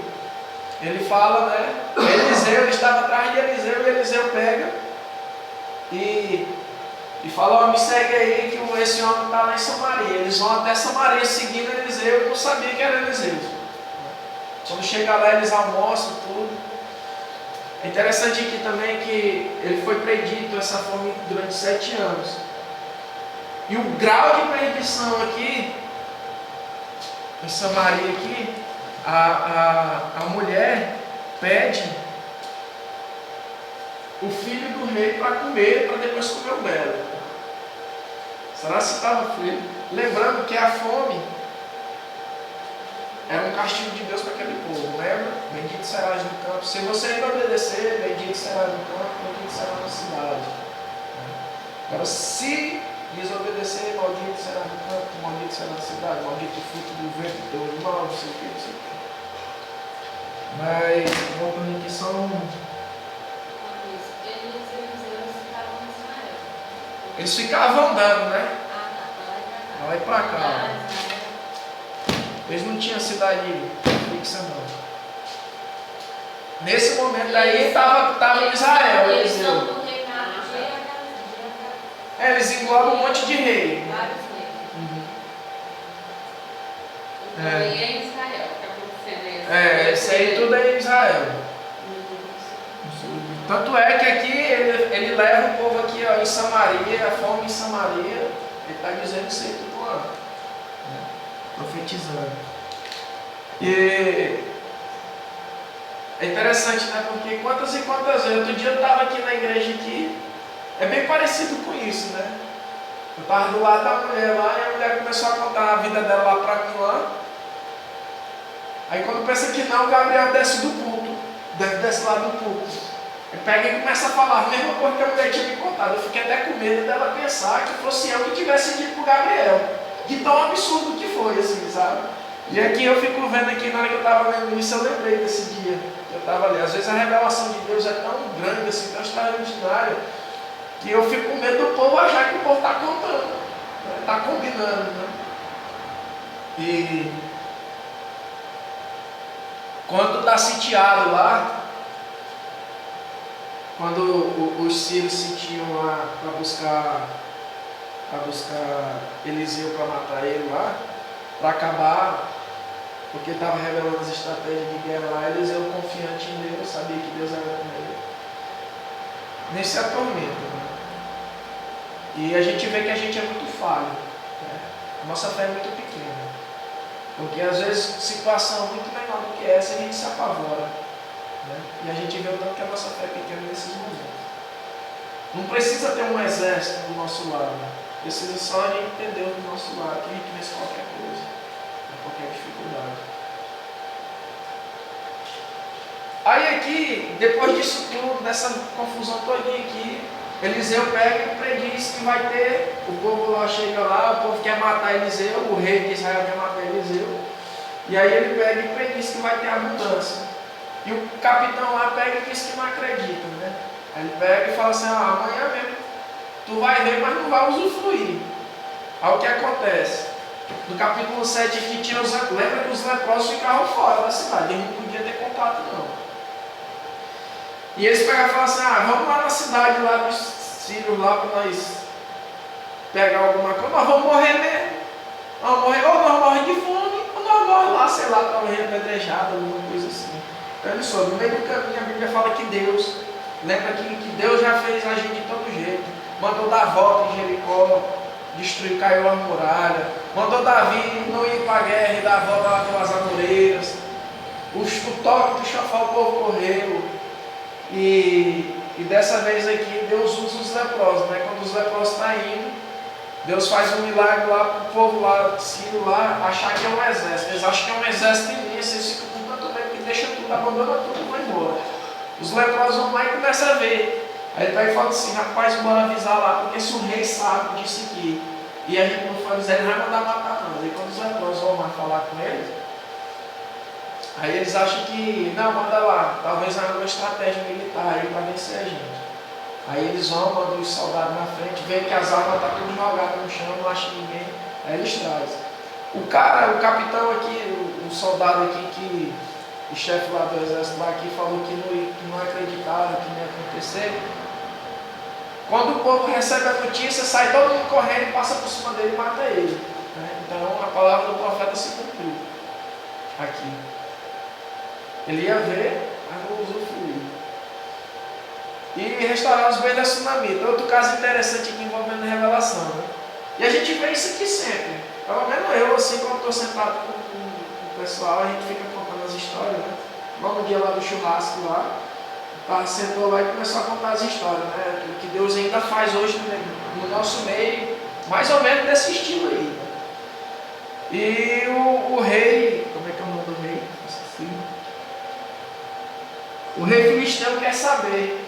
ele fala, né? Eliseu, ele estava atrás de Eliseu e Eliseu pega e fala, ó, me segue aí que esse homem está lá em Samaria. Eles vão até Samaria seguindo Eliseu e não sabia que era Eliseu. Quando chega lá eles almoçam tudo. É interessante aqui também que ele foi predito essa fome durante 7 anos. E o grau de perdição aqui, em Samaria aqui, a mulher pede o filho do rei para comer, para depois comer o belo. Será se estava frio? Lembrando que a fome era um castigo de Deus para aquele povo, lembra? Bendito serás no campo. Se você ainda obedecer, bendito serás no campo, bendito serás na cidade. Agora, se desobedecer, maldito será no campo, maldito será na cidade, maldito o fruto do vento do teu animal, não sei o que, não sei o que. Mas, voltando aqui, são. Eles ficavam andando, né? Lá e pra cá. Eles não tinham cidade fixa, não. Nesse momento aí, estava em Israel. Eles englobam um monte de rei. Isso aí tudo é em Israel. Tanto é que aqui ele leva o povo aqui, ó, em Samaria, a fome em Samaria. Ele está dizendo isso aí tudo lá, né? Profetizando. E é interessante, né? Porque quantas e quantas vezes, outro dia eu estava aqui na igreja aqui, é bem parecido com isso, né? Eu estava do lado da mulher lá e a mulher começou a contar a vida dela lá para mim lá. Aí quando pensa que não, o Gabriel desce do culto, desce lá do culto. Ele pega e começa a falar a mesma coisa que a mulher tinha me contado. Eu fiquei até com medo dela pensar que fosse eu que tivesse dito para o Gabriel. De tão absurdo que foi, assim, sabe? E aqui eu fico vendo aqui, na hora que eu estava lendo isso, eu lembrei desse dia. Eu estava ali. Às vezes a revelação de Deus é tão grande, assim, tão extraordinária, que eu fico com medo do povo achar que o povo está contando, está combinando, né? E quando está sitiado lá, quando os sírios sitiam lá para buscar Eliseu para matar ele lá, para acabar, porque estava revelando as estratégias de guerra lá, Eliseu confiante em Deus, sabia que Deus era com ele. Nesse atormento, né? E a gente vê que a gente é muito falho, né? A nossa fé é muito pequena. Porque às vezes situação muito menor do que essa a gente se apavora, né? E a gente vê o tanto que a nossa fé é pequena nesses momentos. Não precisa ter um exército do nosso lado, né? Precisa só a gente ter Deus do nosso lado, que a gente vence qualquer coisa, qualquer dificuldade. Aí aqui, depois disso tudo, dessa confusão todinha aqui, Eliseu pega e prediz que vai ter, o povo lá chega lá, o povo quer matar Eliseu, o rei de Israel quer matar Eliseu, e aí ele pega e prediz que vai ter abundância. E o capitão lá pega e diz que não acredita, né? Aí ele pega e fala assim, amanhã mesmo tu vai ver, mas não vai usufruir. Aí o que acontece? No capítulo 7 aqui tinha lembra que os leprosos ficavam fora da cidade, eles não podiam ter contato não. E eles pegaram e falaram assim, vamos lá na cidade lá dos sírios lá para nós pegar alguma coisa, nós vamos morrer mesmo. Vamos morrer, ou nós morremos de fome, ou nós morremos lá, sei lá, talvez apedrejado, alguma coisa assim. Então olha só, no meio do caminho a Bíblia fala que Deus, lembra que Deus já fez agir de todo jeito, mandou dar volta em Jericó, destruiu, caiu a muralha, mandou Davi não ir para a guerra e dar a volta lá pelas amoreiras, o toque do chofar o povo correu. E dessa vez aqui Deus usa os leprosos, né? Quando os leprosos estão indo, Deus faz um milagre lá para o povo lá, sírio lá, achar que é um exército. Eles acham que é um exército imenso, eles ficam com tanto medo que deixa tudo, abandona tudo e vai embora. Os leprosos vão lá e começam a ver. Aí ele vai e fala assim, rapaz, bora avisar lá, porque se o rei sabe disso aqui, e a gente não for avisar, ele vai mandar matar não. Aí quando os leprosos vão lá falar com eles, aí eles acham que, não, manda lá, talvez haja uma estratégia militar aí para vencer a gente. Aí eles vão, mandam os soldados na frente, veem que as armas estão tudo jogadas no chão, não acham ninguém, aí eles trazem. O capitão aqui, o soldado aqui, o chefe lá do exército lá aqui, falou que não acreditava que não ia acontecer. Quando o povo recebe a notícia, sai todo mundo correndo e passa por cima dele e mata ele, né? Então a palavra do profeta se cumpriu aqui. Ele ia ver, mas não usufruir. E restaurar os bens da Sunamita. Outro caso interessante aqui envolvendo a revelação, né? E a gente vê isso aqui sempre. Pelo menos eu, assim, quando estou sentado com o pessoal, a gente fica contando as histórias, né? Igual no dia lá do churrasco lá, sentou lá e começou a contar as histórias, né? Que Deus ainda faz hoje no nosso meio, mais ou menos desse estilo aí, né? E o rei, como é que é o nome do rei? O rei filisteu quer saber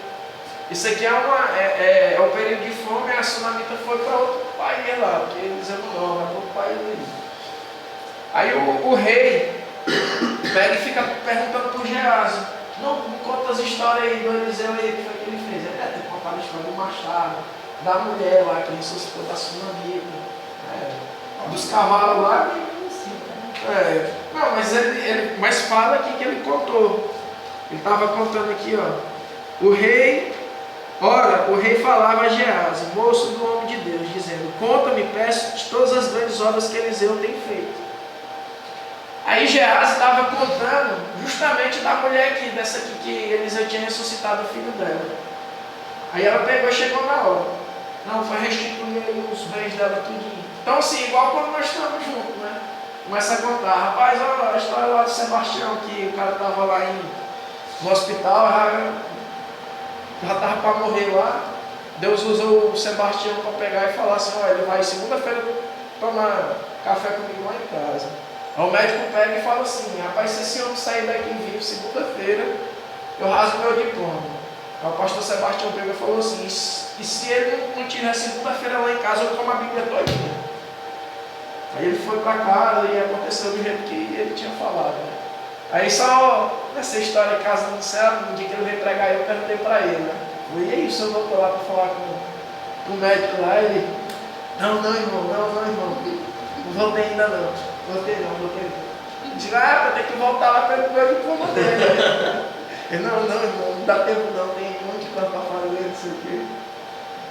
Isso aqui é o período de fome, a sunamita foi para outro país lá, porque eles não, vai para outro país aí. Aí o rei pega e fica perguntando por Geazi. Não, me conta as histórias aí do Eliseu aí, o que foi que ele fez? Ele deve ter contado a história do machado, da mulher lá que ressuscitou da sunamita, dos cavalos lá. Não, mas fala aqui que ele contou. Ele estava contando aqui, ó. O rei falava a Geazi, moço do homem de Deus, dizendo: conta-me, peço, de todas as grandes obras que Eliseu tem feito. Aí Geazi estava contando justamente da mulher aqui, dessa aqui que Eliseu tinha ressuscitado o filho dela. Aí ela pegou e chegou na hora. Não, foi restituir aí os bens dela tudinho. Então assim, igual quando nós estamos juntos, né? Começa a contar, rapaz, olha a história lá do Sebastião, que o cara estava lá no hospital, já estava para morrer lá. Deus usou o Sebastião para pegar e falar assim: olha, ele vai segunda-feira tomar café comigo lá em casa. Aí o médico pega e fala assim: rapaz, se esse homem sair daqui vivo segunda-feira, eu rasgo meu diploma. Aí o pastor Sebastião pega e falou assim: e se ele não tiver segunda-feira lá em casa, eu tomo a Bíblia todinha. Aí ele foi para casa e aconteceu do jeito que ele tinha falado, né? Aí só nessa história de casa no céu, no dia que ele veio pregar, eu perguntei para ele, né? E aí, o senhor voltou lá para falar com o médico lá? Ele: não, irmão, não voltei ainda não. Voltei não. Digo: vai ter que voltar lá para ele ver o diploma dele. Ele: não, irmão, não dá tempo não, tem um monte de coisa para fazer, não sei o quê.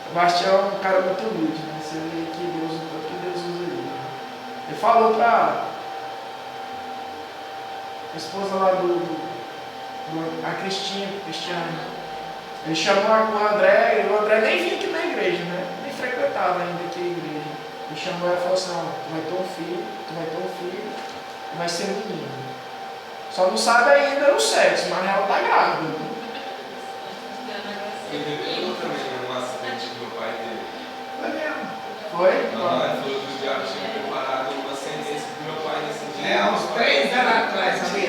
Sebastião é um cara muito humilde, né? Você vê que Deus usa ele. Né? Ele falou para a esposa lá a Cristiane. Ele chamou o André, e o André nem vinha aqui na igreja, né? Nem frequentava ainda aqui a igreja. Ele chamou ela e falou assim: não, tu vai ter um filho, e vai ser um menino. Só não sabe ainda o sexo, mas ela está grávida. Eu também um acidente que meu pai teve. Foi mesmo? Foi? Não, ele falou que o diabo tinha preparado uma ascendência para meu pai nesse dia. Há uns 3 anos atrás, sabe?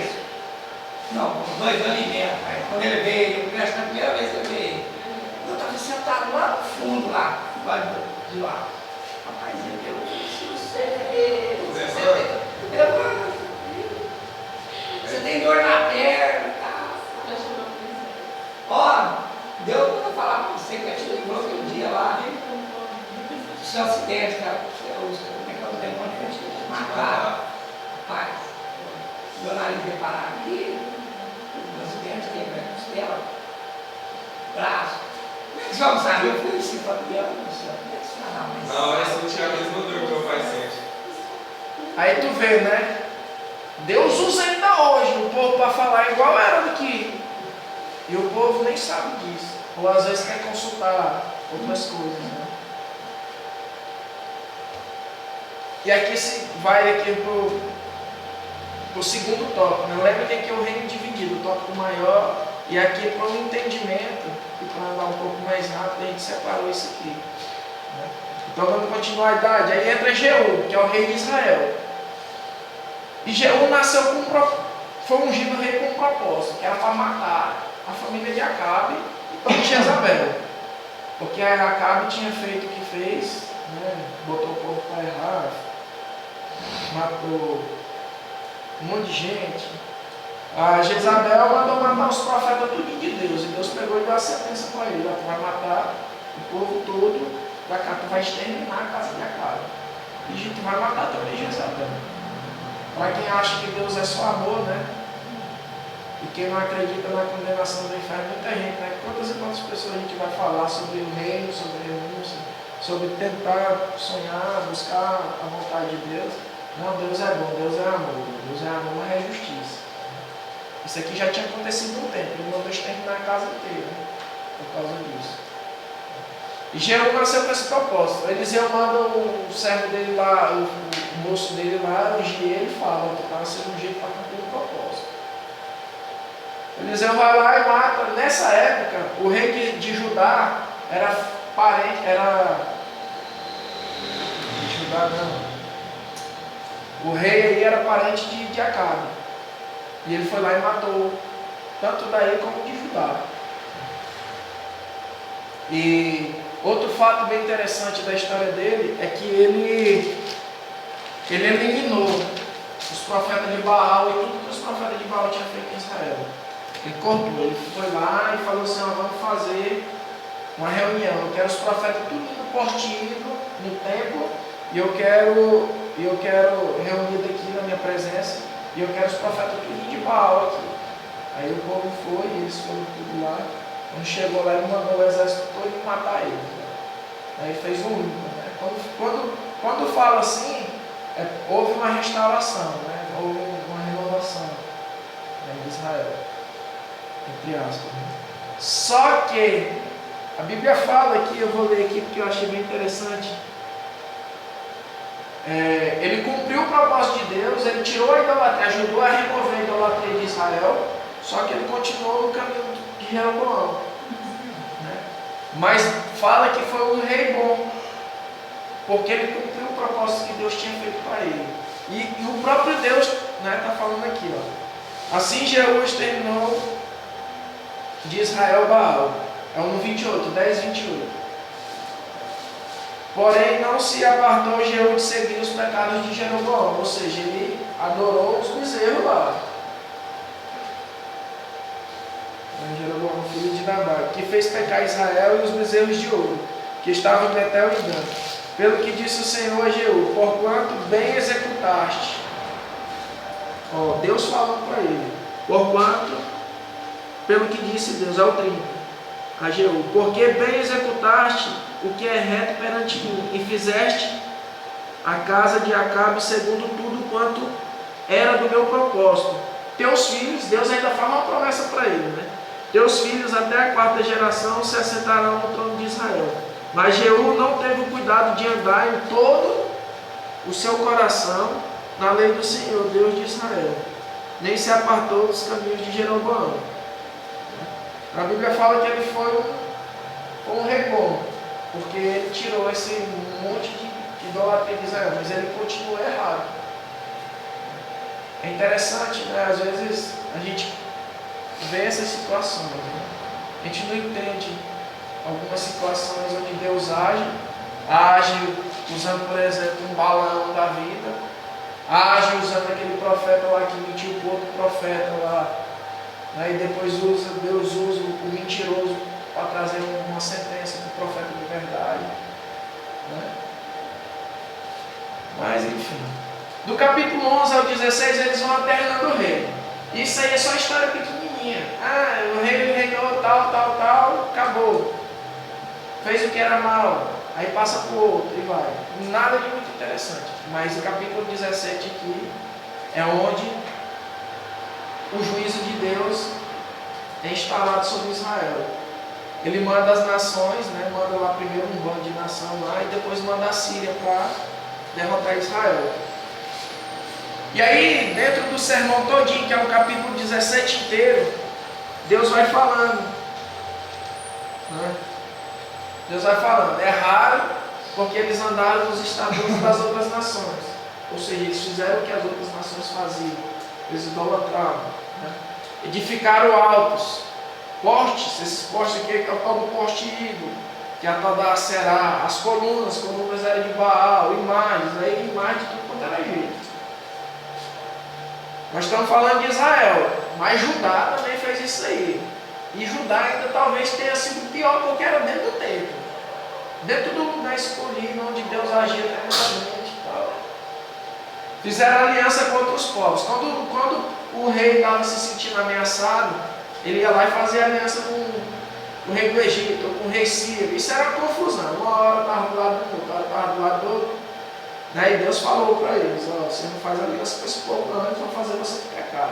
Não, uns 2 anos e meio atrás. Quando ele veio, eu acho que a primeira vez que ele veio, eu estava sentado lá no fundo, lá, de lá. Rapaz, ele deu você tem dor na perna e tal. Ó, Deus manda falar com você que eu te lembrou aquele dia lá, o seu acidente, cara, como é que é o demônio que eu te mataram. Rapaz, meu nariz veio parar aqui, o acidente quebrou a costela, braço. Como é que você vai saber? Eu fui assim, Fabiano, como é que você vai dar mais? Na hora eu senti a mesma dor que meu pai sente. Aí tu vê, né? Deus usa ainda hoje o povo para falar igual era daqui. E o povo nem sabe disso. Ou às vezes quer consultar outras coisas, né? E aqui se vai aqui pro segundo tópico, né? Lembra que aqui é o reino dividido, o tópico maior, e aqui para o entendimento, e para andar um pouco mais rápido, a gente separou isso aqui. Né? Então vamos continuar a idade. Aí entra Jeú, que é o rei de Israel. E Jeú nasceu foi ungido rei com um propósito, que era para matar a família de Acabe e de Jezabel. Porque Acabe tinha feito o que fez, né? Botou o povo para errar, matou um monte de gente. A Jezabel mandou matar os profetas tudo de Deus. E Deus pegou e deu a sentença para ele: tu vai matar o povo todo da casa, tu vai exterminar a casa de Acabe. E tu vai matar também Jezabel. Para quem acha que Deus é só amor, né? E quem não acredita na condenação do inferno, muita gente, né? Quantas e quantas pessoas a gente vai falar sobre o reino, sobre a renúncia, sobre tentar sonhar, buscar a vontade de Deus. Não, Deus é bom, Deus é amor. Deus é amor, mas é justiça. Isso aqui já tinha acontecido um tempo. Ele mandou exterminar a casa inteira, né? Por causa disso. E Jeú nasceu com esse propósito. Eliseu manda o servo dele lá, o moço dele lá, ungir ele e fala que estava sendo ungido para cumprir o propósito. Eliseu vai lá e mata. Nessa época, o rei de Judá era parente, Judá não. O rei aí era parente de Acabe. E ele foi lá e matou tanto daí como de Judá. E outro fato bem interessante da história dele é que ele eliminou os profetas de Baal e tudo que os profetas de Baal tinham feito em Israel. Ele cortou, ele foi lá e falou assim, vamos fazer uma reunião. Eu quero os profetas tudo indo postido no templo e eu quero reunir aqui na minha presença e eu quero os profetas tudo de Baal aqui. Aí o povo foi, eles foram tudo lá. Quando chegou lá, ele mandou o exército todo matar ele. Aí fez um ímpar, né? Quando fala assim, houve uma restauração, né? Houve uma renovação, né, de Israel, entre aspas. Né? Só que a Bíblia fala aqui, eu vou ler aqui porque eu achei bem interessante. Ele cumpriu o propósito de Deus, ele tirou a idolatria, ajudou a remover a idolatria de Israel, só que ele continuou no caminho de Jeroboão. Né? Mas fala que foi um rei bom, porque ele cumpriu o propósito que Deus tinha feito para ele. E o próprio Deus está falando aqui, ó. Assim Jeú exterminou de Israel Baal. É no 28, 10, 28. Porém não se apartou Jeú de seguir os pecados de Jeroboão, ou seja, ele adorou os bezerros lá. Jeroboão, filho de Nabat, que fez pecar Israel e os bezerros de ouro, que estavam em Betel e Dan. Pelo que disse o Senhor a Jeú, porquanto bem executaste. Deus falando para ele. Porquanto, pelo que disse Deus, ao 30, a Jeú, porque bem executaste o que é reto perante mim, e fizeste a casa de Acabe segundo tudo quanto era do meu propósito. Teus filhos, Deus ainda faz uma promessa para ele, né? Teus filhos até a 4ª geração se assentarão no trono de Israel. Mas Jeú não teve o cuidado de andar em todo o seu coração na lei do Senhor, Deus de Israel, nem se apartou dos caminhos de Jeroboão. A Bíblia fala que ele foi um rei bom, porque ele tirou esse monte de idolatria de Israel, mas ele continuou errado. É interessante, né? Às vezes a gente vê essas situações, né? A gente não entende algumas situações onde Deus age usando, por exemplo, um Balaão da vida, age usando aquele profeta lá que mentiu para outro profeta lá, né? E depois Deus usa o mentiroso para trazer uma sentença para o profeta de verdade, né? Mas enfim, do capítulo 11 ao 16 eles vão alternando o rei. Isso aí é só história pequenininha. O rei reinou tal, acabou. Fez o que era mal, aí passa para o outro e vai. Nada de muito interessante. Mas o capítulo 17 aqui é onde o juízo de Deus é instalado sobre Israel. Ele manda as nações, né? Manda lá primeiro um bando de nação lá e depois manda a Síria para derrotar Israel. E aí, dentro do sermão todinho, que é o capítulo 17 inteiro, Deus vai falando, né? Deus vai falando, é raro porque eles andaram nos estatutos das outras nações. Ou seja, eles fizeram o que as outras nações faziam. Eles idolatravam, né? Edificaram altos, postes, esses postes aqui que é o tal do poste ídolo, que é a tal da Aserá, as colunas eram de Baal, imagens de tudo quanto era jeito. Nós estamos falando de Israel, mas Judá também fez isso aí. E Judá ainda talvez tenha sido pior porque era dentro do templo, dentro do lugar escolhido, onde Deus agia tremendamente e tal. Fizeram aliança contra os povos. Quando o rei estava se sentindo ameaçado, ele ia lá e fazia aliança com o rei do Egito, ou com o rei Sírio. Isso era uma confusão. Uma hora estava do lado do outro, outra hora estava do lado do outro. E Deus falou para eles, você não faz aliança com esse povo não, eles vão fazer você pecar.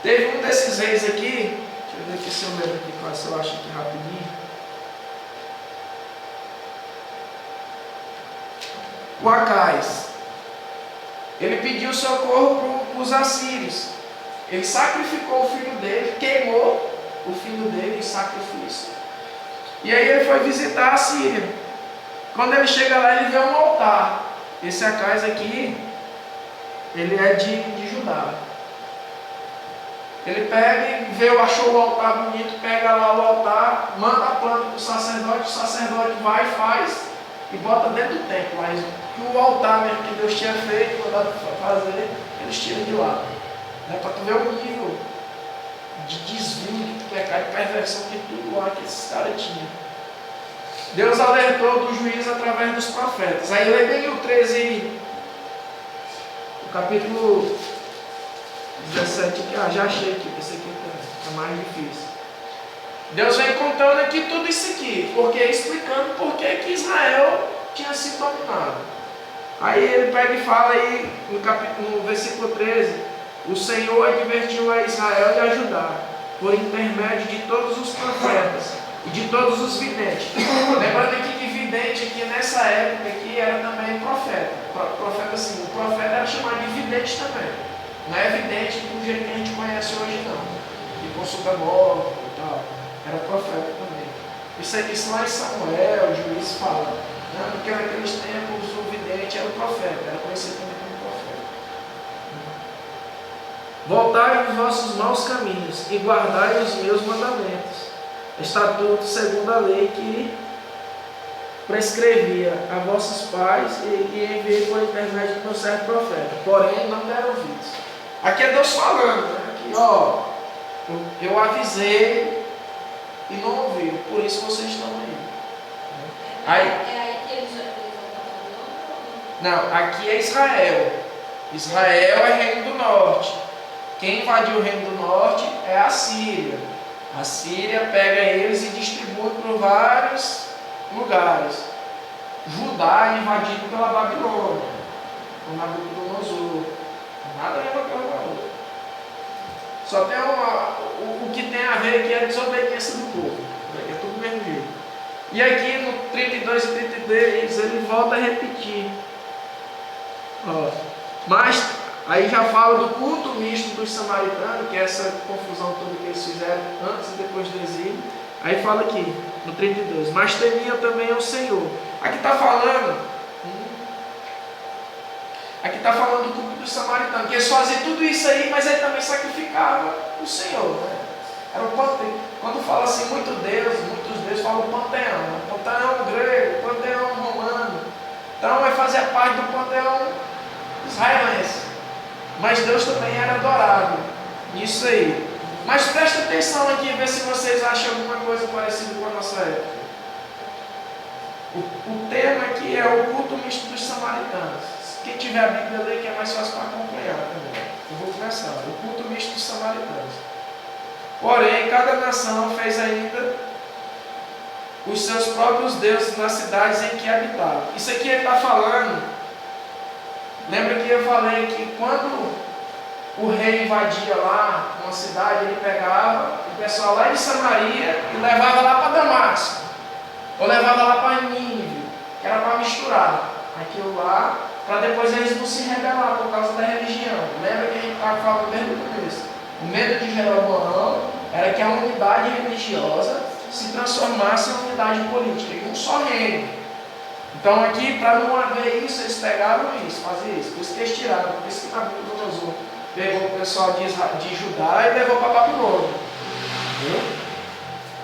Teve um desses reis aqui, deixa eu ver aqui se eu lembro aqui, se eu acho aqui rapidinho. O Acais. Ele pediu socorro para os assírios. Ele sacrificou o filho dele, queimou o filho dele em sacrifício. E aí ele foi visitar a Síria. Quando ele chega lá, ele vê um altar. Esse Acais aqui, ele é de Judá. Ele pega e vê, achou o altar bonito, pega lá o altar, manda a planta para o sacerdote vai e faz e bota dentro do templo. Mas o altar mesmo que Deus tinha feito, mandado fazer, eles tiram de lá. Né? Para tu ver o nível de desvio, de pecado, de perversão que tudo lá que esses caras tinham. Deus alertou do juízo através dos profetas. Aí lê bem o 13, o capítulo 17 aqui. Já achei aqui, esse aqui é mais difícil. Deus vem contando aqui tudo isso aqui, porque explicando por que Israel tinha sido dominado. Aí ele pega e fala aí no versículo 13, o Senhor advertiu a Israel de ajudar, por intermédio de todos os profetas e de todos os videntes. Lembrando aqui que vidente aqui nessa época aqui era também profeta. Profeta assim, o profeta era chamado de vidente também. Não é vidente do jeito que a gente conhece hoje não. De consulta móvel e tal. Era profeta também. Isso lá em Samuel, o juiz fala. Não, porque naqueles tempos o vidente era o profeta, era conhecido também como profeta. Voltai os vossos maus caminhos e guardai os meus mandamentos, estatutos segundo a lei que prescrevia a vossos pais e enviei por intermédio do meu servo profeta. Porém, não deram ouvidos. Aqui é Deus falando, né? Aqui, ó, eu avisei e não ouviram, por isso vocês estão aí. Aí, é aí que eles estão não, aqui é Israel. Israel é reino do norte. Quem invadiu o reino do norte é a Síria. A Síria pega eles e distribui por vários lugares. Judá é invadido pela Babilônia, por Nabucodonosor. Nada a ver com aquela outra. Só tem o que tem a ver aqui é a desobediência do povo. É tudo do mesmo jeito. E aqui no 32 e 33 ele volta a repetir. Ó, mas aí já fala do culto misto dos samaritanos, que é essa confusão toda que eles fizeram antes e depois do exílio. Aí fala aqui, no 32, mas temiam também ao Senhor. Aqui está falando do culto dos samaritanos, que eles faziam tudo isso aí, mas ele também sacrificava o Senhor. Né? Era o panteão. Quando fala assim, muitos deuses falam panteão. Né? Panteão grego, panteão romano. Então vai fazer parte do panteão israelense. Mas Deus também era adorado. Isso aí. Mas presta atenção aqui e vê se vocês acham alguma coisa parecida com a nossa época. O tema aqui é o culto misto dos samaritanos. Quem tiver a Bíblia lê, que é mais fácil para acompanhar também. Eu vou começar. O culto misto dos samaritanos. Porém, cada nação fez ainda os seus próprios deuses nas cidades em que habitava. Isso aqui ele está falando. Lembra que eu falei que quando o rei invadia lá uma cidade, ele pegava o pessoal lá de Samaria e levava lá para Damasco. Ou levava lá para Nínive, que era para misturar aquilo lá, para depois eles não se rebelar por causa da religião. Lembra que a gente estava falando desde o começo? O medo de Jeroboão era que a unidade religiosa se transformasse em unidade política, em um só reino. Então aqui, para não haver isso, eles pegaram isso, faziam isso. Por isso que eles tiraram, por isso que Nabucodonosor pegou o pessoal de Judá e levou para Babilônia. Entendeu?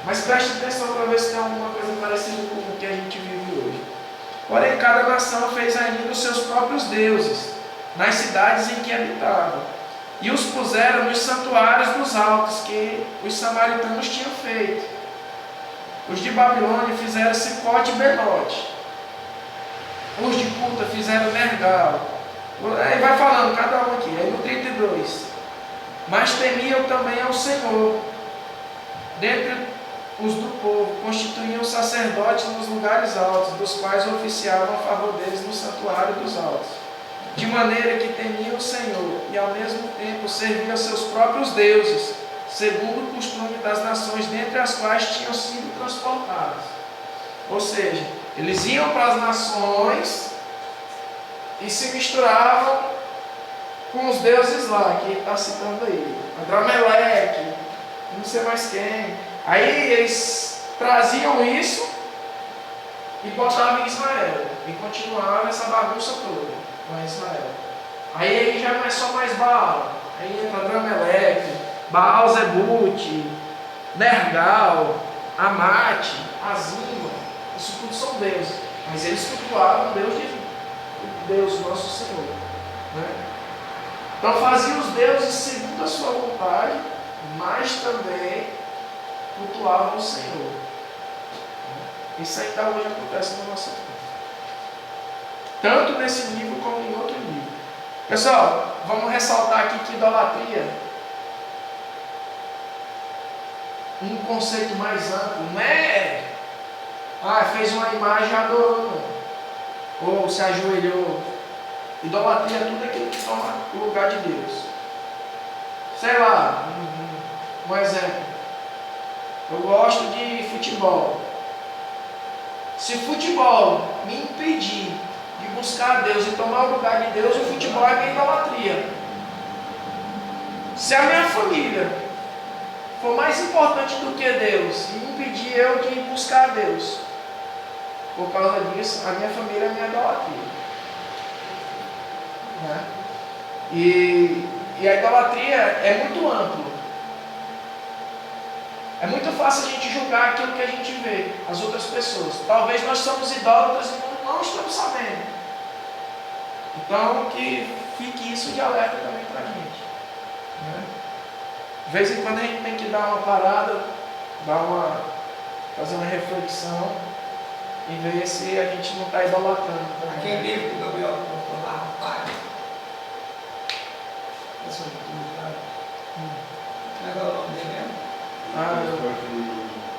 Mas preste atenção para ver se tem alguma coisa parecida com o que a gente vive hoje. Porém, cada nação fez ainda os seus próprios deuses, nas cidades em que habitavam, e os puseram nos santuários dos altos que os samaritanos tinham feito. Os de Babilônia fizeram Sicote e Benote. Os de Cuta fizeram Nergal. Aí vai falando cada um aqui. Aí no 32. Mas temiam também ao Senhor. Dentre os do povo constituíam sacerdotes nos lugares altos, dos quais oficiavam a favor deles no santuário dos altos. De maneira que temiam o Senhor e ao mesmo tempo serviam seus próprios deuses, segundo o costume das nações dentre as quais tinham sido transportados. Ou seja, eles iam para as nações e se misturavam com os deuses lá, que ele está citando aí. Adrameleque, não sei mais quem. Aí eles traziam isso e botavam em Israel. E continuava essa bagunça toda com Israel. Aí já não é só mais Baal. Aí entra Adrameleque, Baal-Zebute, Nergal, Amate, Azima, isso tudo são deuses. Mas eles cultuavam Deus, nosso Senhor. Né? Então faziam os deuses segundo a sua vontade, mas também cultuavam o Senhor. Isso ainda hoje acontece na nossa vida. Tanto nesse nível como em outro nível. Pessoal, vamos ressaltar aqui que idolatria, um conceito mais amplo, não é fez uma imagem e adorou, não. Ou se ajoelhou. Idolatria é tudo aquilo que toma o lugar de Deus. Sei lá, um exemplo. Eu gosto de futebol. Se futebol me impedir de buscar a Deus e tomar o lugar de Deus, o futebol é minha idolatria. Se a minha família for mais importante do que Deus e impedir eu de buscar a Deus, por causa disso, a minha família é minha idolatria. Né? E a idolatria é muito amplo. É muito fácil a gente julgar aquilo que a gente vê, as outras pessoas. Talvez nós somos idólatras e não estamos sabendo. Então, que fique isso de alerta também para a gente. Né? De vez em quando a gente tem que dar uma parada, fazer uma reflexão e ver se a gente não está idolatrando. Aquele livro que o Gabriel comprou lá, rapaz. Como é que é o nome dele mesmo?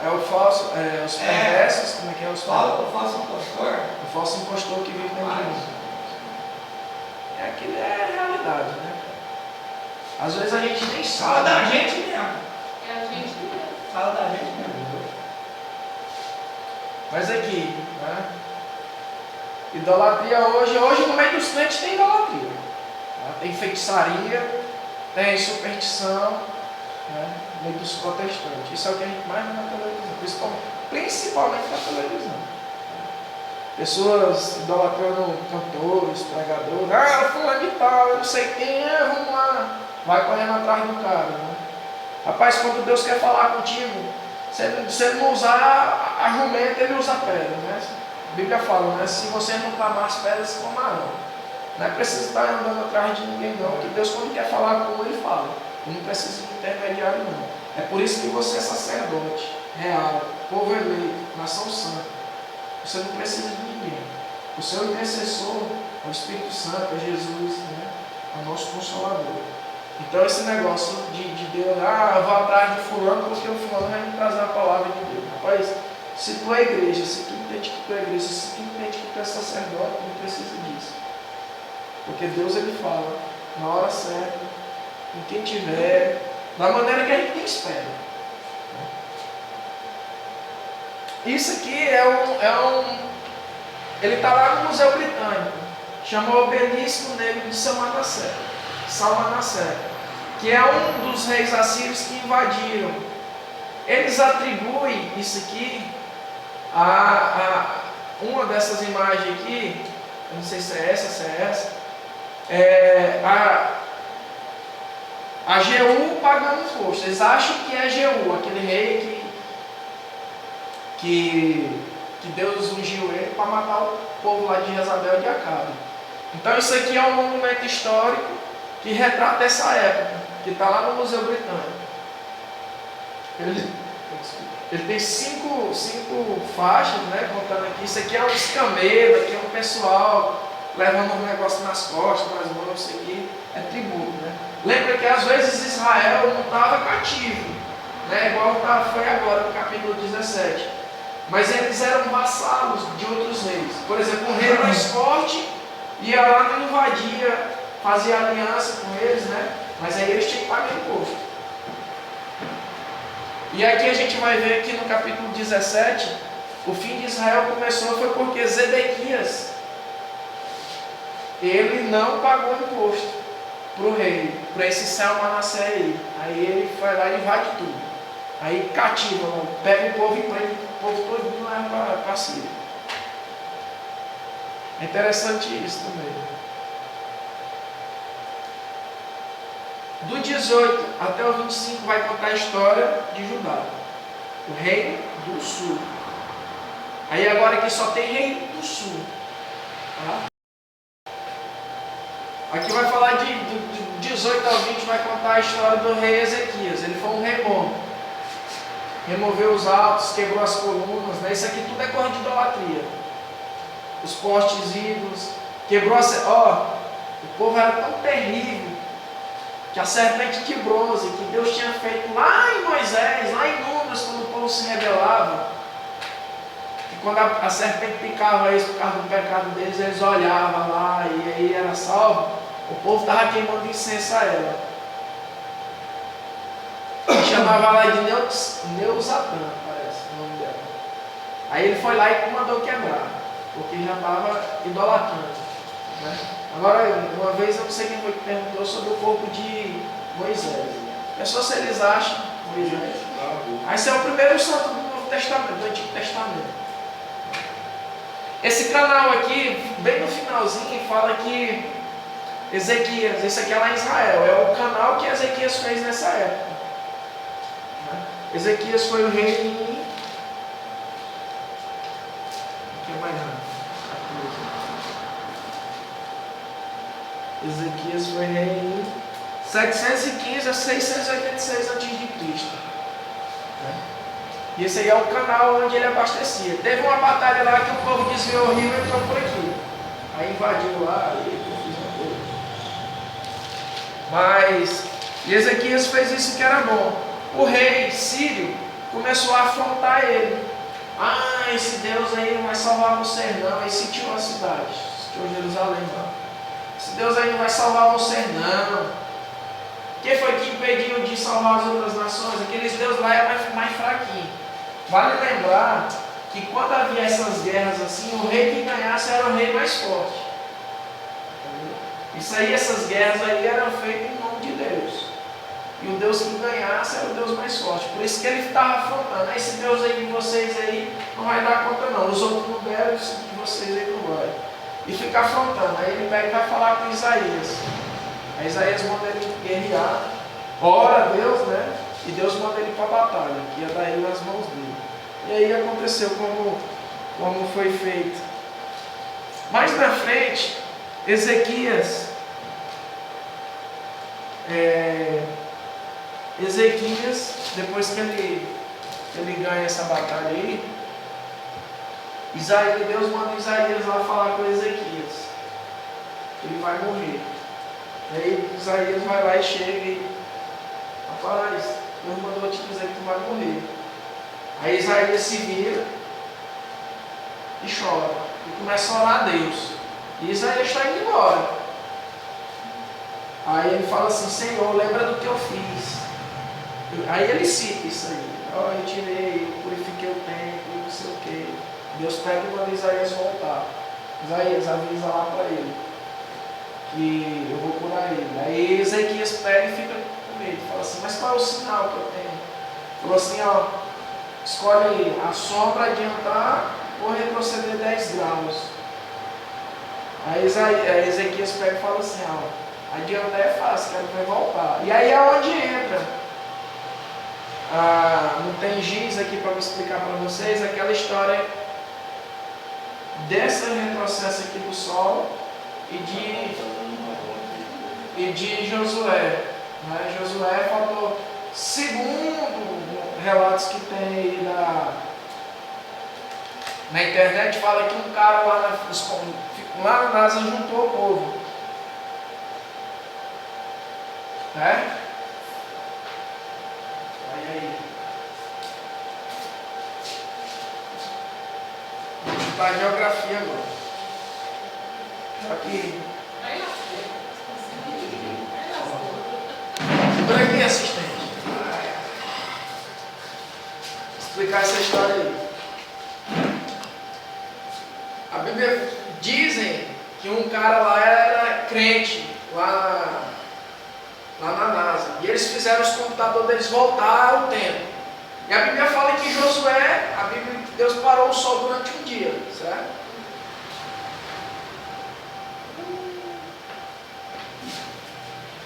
É o falso, os perversos, como é que é os falsos? O falso impostor. O falso impostor que vive dentro de nós. Aquilo é a realidade, né? Às vezes a gente nem Fala sabe. da gente mesmo. É a gente mesmo. Fala da gente mesmo. Mas aqui, né? Idolatria hoje no meio dos crentes tem idolatria. Né? Tem feitiçaria, tem superstição, né? No meio dos protestantes. Isso é o que a gente mais vê na televisão, principalmente na televisão. Pessoas idolatrando cantores, pregadores, fulano de tal, eu não sei quem é, vamos lá. Vai correndo atrás do cara. Né? Rapaz, quando Deus quer falar contigo, se ele não usar argumento, ele usa pedra. Né? A Bíblia fala, né? Se você não clamar as pedras, se clamarão. Não é preciso estar andando atrás de ninguém, não. Porque Deus, quando quer falar com ele, fala. E não precisa de intermediário, não. É por isso que você é sacerdote, real, povo eleito, nação santa. Você não precisa de ninguém. O seu intercessor é o Espírito Santo, é Jesus, né? É o nosso Consolador. Então esse negócio de Deus, eu vou atrás de fulano porque o fulano vai me trazer a palavra de Deus. Rapaz, se tu é igreja, se tu entende que tu é igreja, se tu entende que tu é sacerdote, não precisa disso. Porque Deus, ele fala na hora certa, com quem tiver, da maneira que a gente espera. Isso aqui ele está lá no Museu Britânico, chama o Obelisco Negro de Salmanassé, que é um dos reis assírios que invadiram. Eles atribuem isso aqui a uma dessas imagens aqui, eu não sei se é essa, a Jeú pagando imposto. Eles acham que é Jeú, aquele rei que Deus ungiu ele para matar o povo lá de Jezabel e de Acabe. Então isso aqui é um monumento histórico que retrata essa época, que está lá no Museu Britânico. Ele tem cinco faixas, né, contando aqui. Isso aqui é um escamelo, aqui é um pessoal levando um negócio nas costas, nas mãos, isso aqui é tributo, né? Lembra que às vezes Israel não estava cativo, né, igual foi agora no capítulo 17. Mas eles eram vassalos de outros reis. Por exemplo, o rei mais forte ia lá e invadia, fazia aliança com eles, né? Mas aí eles tinham que pagar imposto. E aqui a gente vai ver que no capítulo 17, o fim de Israel começou foi porque Zedequias, ele não pagou imposto para o rei, para esse Salmanassé aí. Aí ele foi lá e invade tudo. Aí cativa, pega o povo e prende o povo todo e leva para a Síria. É interessante isso também. Do 18 até o 25 vai contar a história de Judá, o reino do sul. Aí agora aqui só tem reino do sul. Tá? Aqui vai falar do 18 ao 20, vai contar a história do rei Ezequias. Ele foi um rei bom. Removeu os altos, quebrou as colunas, né? Isso aqui tudo é coisa de idolatria. Os postes ídolos, quebrou o povo era tão terrível que a serpente de bronze que Deus tinha feito lá em Moisés, lá em Números, quando o povo se rebelava, que quando a serpente picava eles por causa do pecado deles, eles olhavam lá e aí era salvo, o povo estava queimando incenso a ela. Chamava ela de Neusatã, parece o nome dela. Aí ele foi lá e mandou quebrar, porque já estava idolatrando. Né? Agora, uma vez eu não sei quem foi que perguntou sobre o corpo de Moisés. É só se eles acham Moisés. Aí esse é o primeiro santo do Novo Testamento, do Antigo Testamento. Esse canal aqui, bem no finalzinho, fala que Ezequias, esse aqui é lá em Israel, é o canal que Ezequias fez nessa época. Ezequias foi o rei em... Aqui é mais rápido. Ezequias foi rei em 715 a 686 a.C. E esse aí é o canal onde ele abastecia. Teve uma batalha lá que o povo desviou o rio e entrou por aqui. Aí invadiu lá e fiz uma coisa. Mas Ezequias fez isso que era bom. O rei sírio começou a afrontar ele. Esse Deus aí não vai salvar você não. Aí sentiu a cidade, sentiu Jerusalém não. Esse Deus aí não vai salvar você não. Quem foi que impediu de salvar as outras nações? Aqueles deuses lá é mais fraquinho. Vale lembrar que quando havia essas guerras assim, o rei que ganhasse era o rei mais forte. Isso aí, essas guerras aí eram feitas em nome de Deus. E o Deus que ganhasse era o Deus mais forte. Por isso que ele estava afrontando. Esse Deus aí de vocês aí não vai dar conta não. Os outros não deram, esse de vocês aí não vai. E fica afrontando. Aí ele pega e vai falar com Isaías. Aí Isaías manda ele guerrear. Ora a Deus, né? E Deus manda ele para a batalha, que ia dar ele nas mãos dele. E aí aconteceu como foi feito. Mais na frente, Ezequias, depois que ele ganha essa batalha aí, Deus manda Isaías lá falar com Ezequias. Ele vai morrer. E aí Isaías vai lá e chega e fala, Deus mandou te dizer que tu vai morrer. Aí Isaías se vira e chora. E começa a orar a Deus. E Isaías está indo embora. Aí ele fala assim, Senhor, lembra do que eu fiz. Aí ele cita isso aí. Eu retirei, eu purifiquei o templo, não sei o que. Deus pega e manda Isaías voltar. Isaías avisa lá para ele que eu vou curar ele. Aí Ezequias pega e fica com medo. Fala assim, mas qual é o sinal que eu tenho? Falou assim, escolhe aí, a sombra adiantar ou retroceder 10 graus. Aí Ezequias pega e fala assim, adiantar é fácil, quero ver voltar. E aí é onde entra. Não tem giz aqui para me explicar para vocês, aquela história desse retrocesso aqui do sol e de Josué. Né? Josué falou, segundo relatos que tem aí na internet, fala que um cara lá na NASA juntou o povo. Olha aí. Vou estudar a geografia agora. Aqui. Por aqui, assistente. Vou explicar essa história aí. A Bíblia dizem que um cara lá era crente, lá na NASA. E eles fizeram os computadores deles voltar ao tempo. E a Bíblia fala que Josué, Deus parou o sol durante um dia, certo?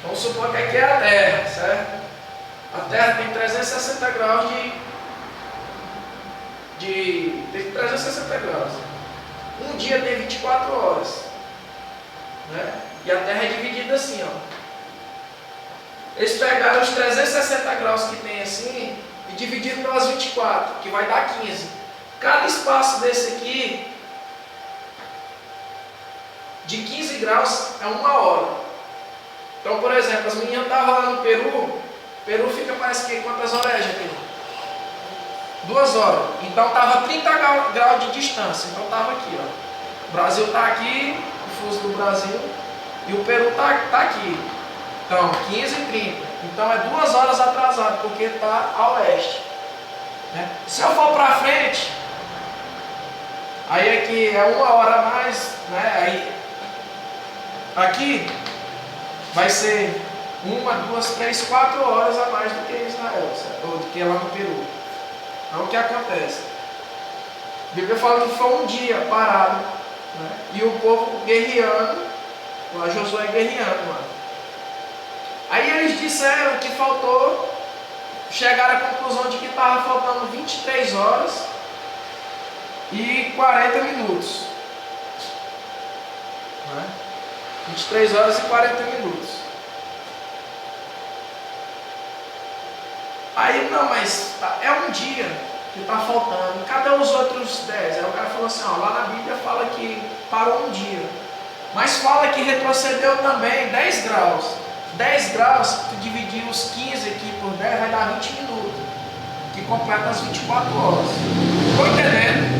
Vamos supor que aqui é a Terra, certo? A Terra tem 360 graus tem 360 graus. Um dia tem 24 horas. Né? E a Terra é dividida assim, ó. Eles pegaram os 360 graus que tem assim e dividiram pelas 24, que vai dar 15. Cada espaço desse aqui, de 15 graus, é 1 hora. Então, por exemplo, as meninas estavam lá no Peru. Peru fica, parece que, quantas horas é, gente? 2 horas. Então, estava 30 graus de distância. Então, estava aqui, ó. O Brasil está aqui, o fuso do Brasil, e o Peru está aqui. Então, 15 e 30. Então, é 2 horas atrasado, porque está a oeste. Né? Se eu for para frente, aí aqui é 1 hora a mais, né? Aí, aqui vai ser 1, 2, 3, 4 horas a mais do que Israel, certo? Ou do que lá no Peru. Então, o que acontece? A Bíblia fala que foi um dia parado, né? E o povo guerreando, lá Josué guerreando lá. Aí eles disseram que faltou, chegaram à conclusão de que estava faltando 23 horas e 40 minutos. Né? 23 horas e 40 minutos. Aí, não, mas é um dia que está faltando. Cadê os outros 10? Aí o cara falou assim, ó, lá na Bíblia fala que parou um dia. Mas fala que retrocedeu também 10 graus. 10 graus, se tu dividir os 15 aqui por 10, vai dar 20 minutos. Que completa as 24 horas. Estou entendendo?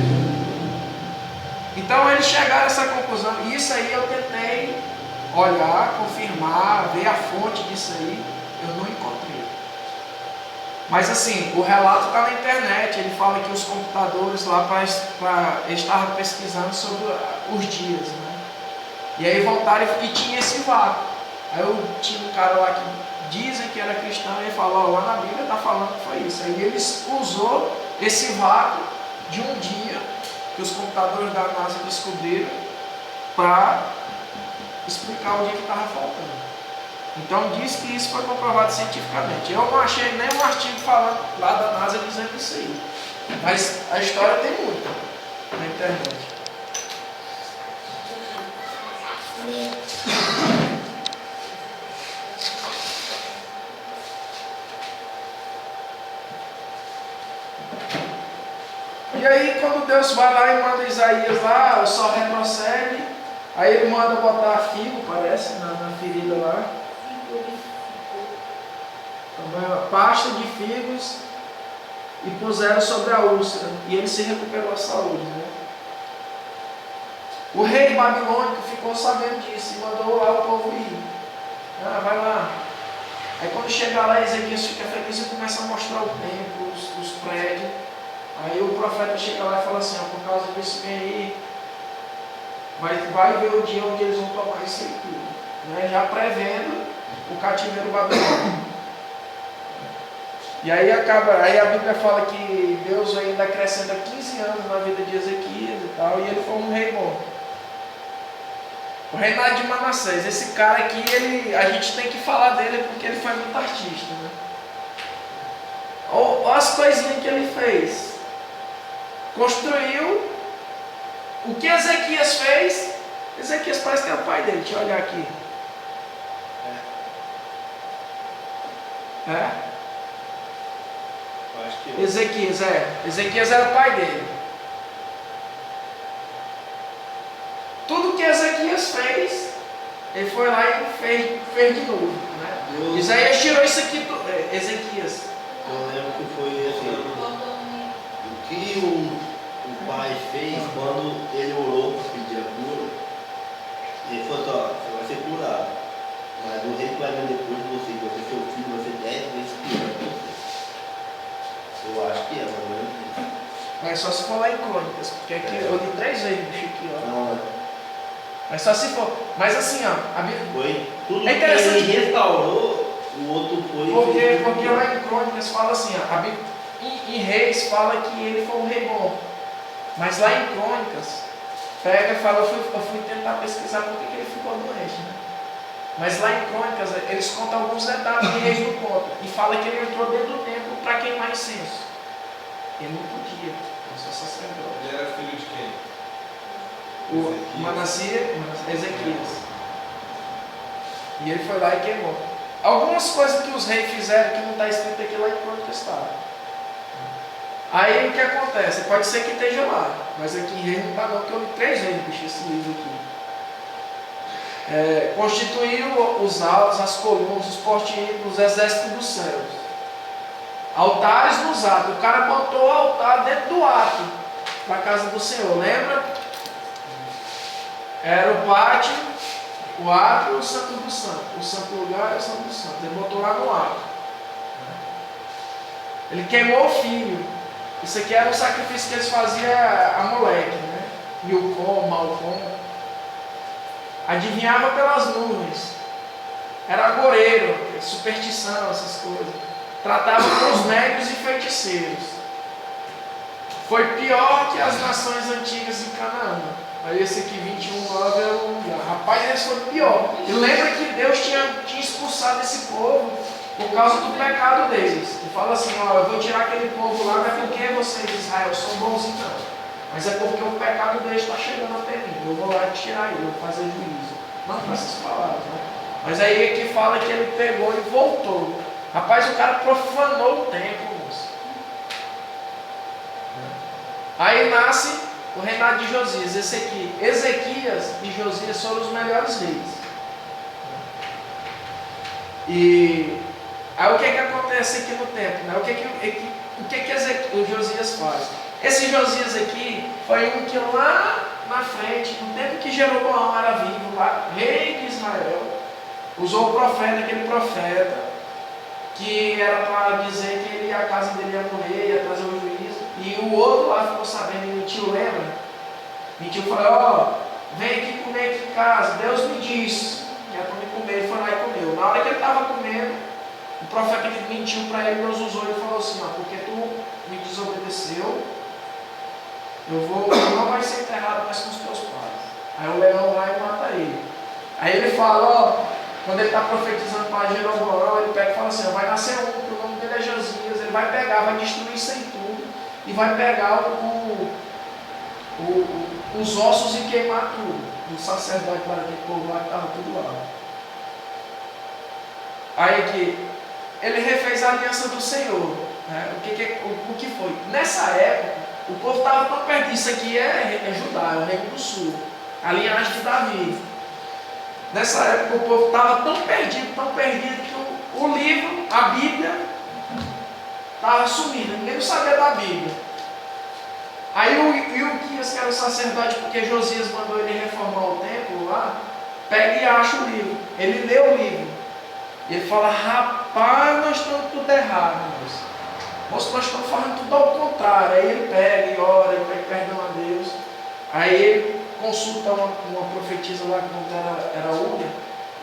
Então eles chegaram a essa conclusão. E isso aí eu tentei olhar, confirmar, ver a fonte disso aí. Eu não encontrei. Mas assim, o relato está na internet. Ele fala que os computadores lá eles estavam pesquisando sobre os dias. Né? E aí voltaram e tinha esse vácuo. Aí eu tinha um cara lá que dizem que era cristão e ele falou, lá na Bíblia está falando que foi isso. Aí eles usou esse vácuo de um dia que os computadores da NASA descobriram para explicar o dia que estava faltando. Então diz que isso foi comprovado cientificamente. Eu não achei nenhum artigo falando lá da NASA dizendo isso aí. Mas a história tem muita na internet. E aí quando Deus vai lá e manda Isaías lá, o sol retrocede, aí ele manda botar figo, parece, na ferida lá. Pasta de figos e puseram sobre a úlcera, e ele se recuperou a saúde. Né? O rei babilônico ficou sabendo disso e mandou lá o povo ir. Ah, vai lá. Aí quando chegar lá, Ezequias fica feliz e começa a mostrar o templo, os prédios. Aí o profeta chega lá e fala assim, ó, por causa disso vem aí, vai ver o dia onde eles vão tomar isso aí tudo. Né? Já prevendo o cativeiro babilônico. E aí a Bíblia fala que Deus ainda acrescenta 15 anos na vida de Ezequias e tal, e ele foi um rei bom. O reinado de Manassés, esse cara aqui, a gente tem que falar dele porque ele foi muito artista. Né? Olha as coisinhas que ele fez. Construiu. O que Ezequias fez? Ezequias parece que é o pai dele, deixa eu olhar aqui. Acho que Ezequias era o pai dele. Tudo que Ezequias fez, ele foi lá e fez de novo. Né? Isaías tirou isso aqui do Ezequias. Eu lembro que foi assim, o que o pai fez quando ele orou para pedir a cura, ele falou assim, ó, você vai ser curado, mas o rei que vai vir depois de você, que você seu filho, vai ser 10 vezes pior que você. Eu acho que é, mais ou menos isso. Mas só se for lá em Crônicas, porque aqui eu li 3 vezes bicho aqui, ó. Não, Mas só se for. Mas assim, ó, a Bíblia. foi tudo É que interessante. ele restaurou, o outro foi. Porque lá em Crônicas fala assim, ó, a Bíblia, em Reis fala que ele foi um rei bom. Mas lá em Crônicas, pega e fala, eu fui tentar pesquisar por que ele ficou doente. Né? Mas lá em Crônicas, eles contam alguns detalhes que Reis não conta. E fala que ele entrou dentro do templo para queimar incenso. Ele não podia, ele só sacerdote. Ele era filho de quem? O Manassés, Ezequias. E ele foi lá e queimou. Algumas coisas que os reis fizeram que não está escrito aqui lá em Crônicas está. Aí o que acontece? Pode ser que esteja lá, mas aqui em Reis não está não, porque eu li 3 vezes bicho, esse livro aqui. Constituiu os altos, as colunas, os portícolos, os exércitos dos céus. Altares nos atos. O cara botou o altar dentro do átrio da casa do Senhor, lembra? Era o pátio, o átrio e o santo do santo. O santo lugar e o santo do santo. Ele botou lá no átrio. Ele queimou o filho. Isso aqui era um sacrifício que eles faziam a Moleque, né? Milcom, Malcom. Adivinhava pelas nuvens. Era agoreiro, superstição, essas coisas. Tratava com os médios e feiticeiros. Foi pior que as nações antigas em Canaã. Aí esse aqui, 21:9 é o lugar. Rapaz, esse foi pior. E lembra que Deus tinha expulsado esse povo por causa do pecado deles. Ele fala assim, ó, eu vou tirar aquele povo lá, não é porque vocês, Israel, são bonzinhos não. Mas é porque o pecado deles está chegando até mim. Eu vou lá tirar ele, eu vou fazer juízo. Não com essas palavras, né? Mas aí aqui fala que ele pegou e voltou. Rapaz, o cara profanou o templo, moço. Aí nasce o reinado de Josias. Esse aqui, Ezequias e Josias foram os melhores reis. E aí o que acontece aqui no templo? Né? O que o Josias faz? Esse Josias aqui foi um que lá na frente, no tempo que Jeroboão era vivo, lá, rei de Israel, usou o profeta, aquele profeta, que era para dizer que a casa dele ia morrer, ia trazer o juízo. E o outro lá ficou sabendo e mentiu, lembra? Mentiu, falou, ó, vem aqui comer aqui em casa, Deus me disse que era para me comer, ele foi lá e comeu. Na hora que ele estava comendo, o profeta que mentiu para ele, Deus usou e falou assim, ó, porque tu me desobedeceu, não vai ser enterrado mais com os teus pais. Aí o leão vai e mata ele. Aí ele fala, ó, quando ele está profetizando para Jeroboão, ele pega e fala assim, ó, vai nascer um, que o nome dele é Josias, ele vai pegar, vai destruir isso aí tudo, e vai pegar os ossos e queimar tudo. O sacerdote para aquele povo lá que estava tudo lá. Aí que ele refez a aliança do Senhor. Né? O que foi? Nessa época, o povo estava tão perdido. Isso aqui é Judá, é o reino do sul, a linhagem de Davi. Nessa época o povo estava tão perdido que o livro, a Bíblia, estava sumido. Ninguém não sabia da Bíblia. Aí o Ilquias, que era o sacerdote, porque Josias mandou ele reformar o templo lá, pega e acha o livro. Ele lê o livro. E ele fala, rapaz, nós estamos tudo errado, moço, nós estamos fazendo tudo ao contrário. Aí ele pega e ora, ele pede perdão a Deus. Aí ele consulta uma profetisa lá, que o nome dela era Uria.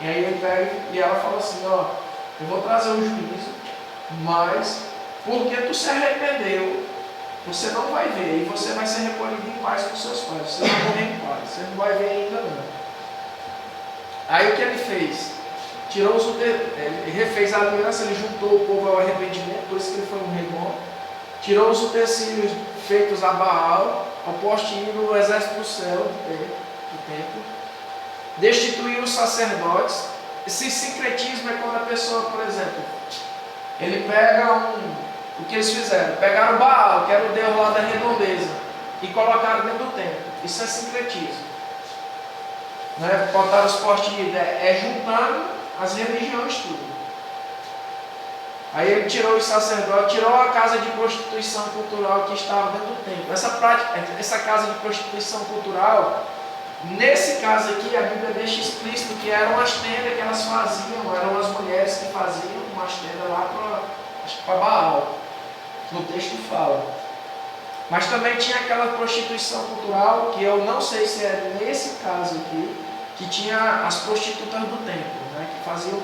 E aí ele pega e ela fala assim, ó, eu vou trazer o juízo, mas porque tu se arrependeu, você não vai ver, e você vai ser recolhido em paz com seus pais, você vai morrer em paz, você não vai ver ainda não. Aí o que ele fez? Ele refez a aliança, ele juntou o povo ao arrependimento, por isso que ele foi um rei bom. Tirou os utensílios feitos a Baal, ao poste ídolo, o exército do céu, do templo. Destituiu os sacerdotes. Esse sincretismo é quando a pessoa, por exemplo, ele pega o que eles fizeram? Pegaram Baal, que era o deus lá da redondeza, e colocaram dentro do templo. Isso é sincretismo. Né? Botaram os postes ídolos, juntando as religiões tudo. Aí ele tirou os sacerdotes, tirou a casa de prostituição cultural que estava dentro do templo. Essa casa de prostituição cultural, nesse caso aqui, a Bíblia deixa explícito que eram as tendas que elas faziam, eram as mulheres que faziam umas tendas lá para Baal. No texto fala. Mas também tinha aquela prostituição cultural, que eu não sei se é nesse caso aqui, que tinha as prostitutas do templo, né, que faziam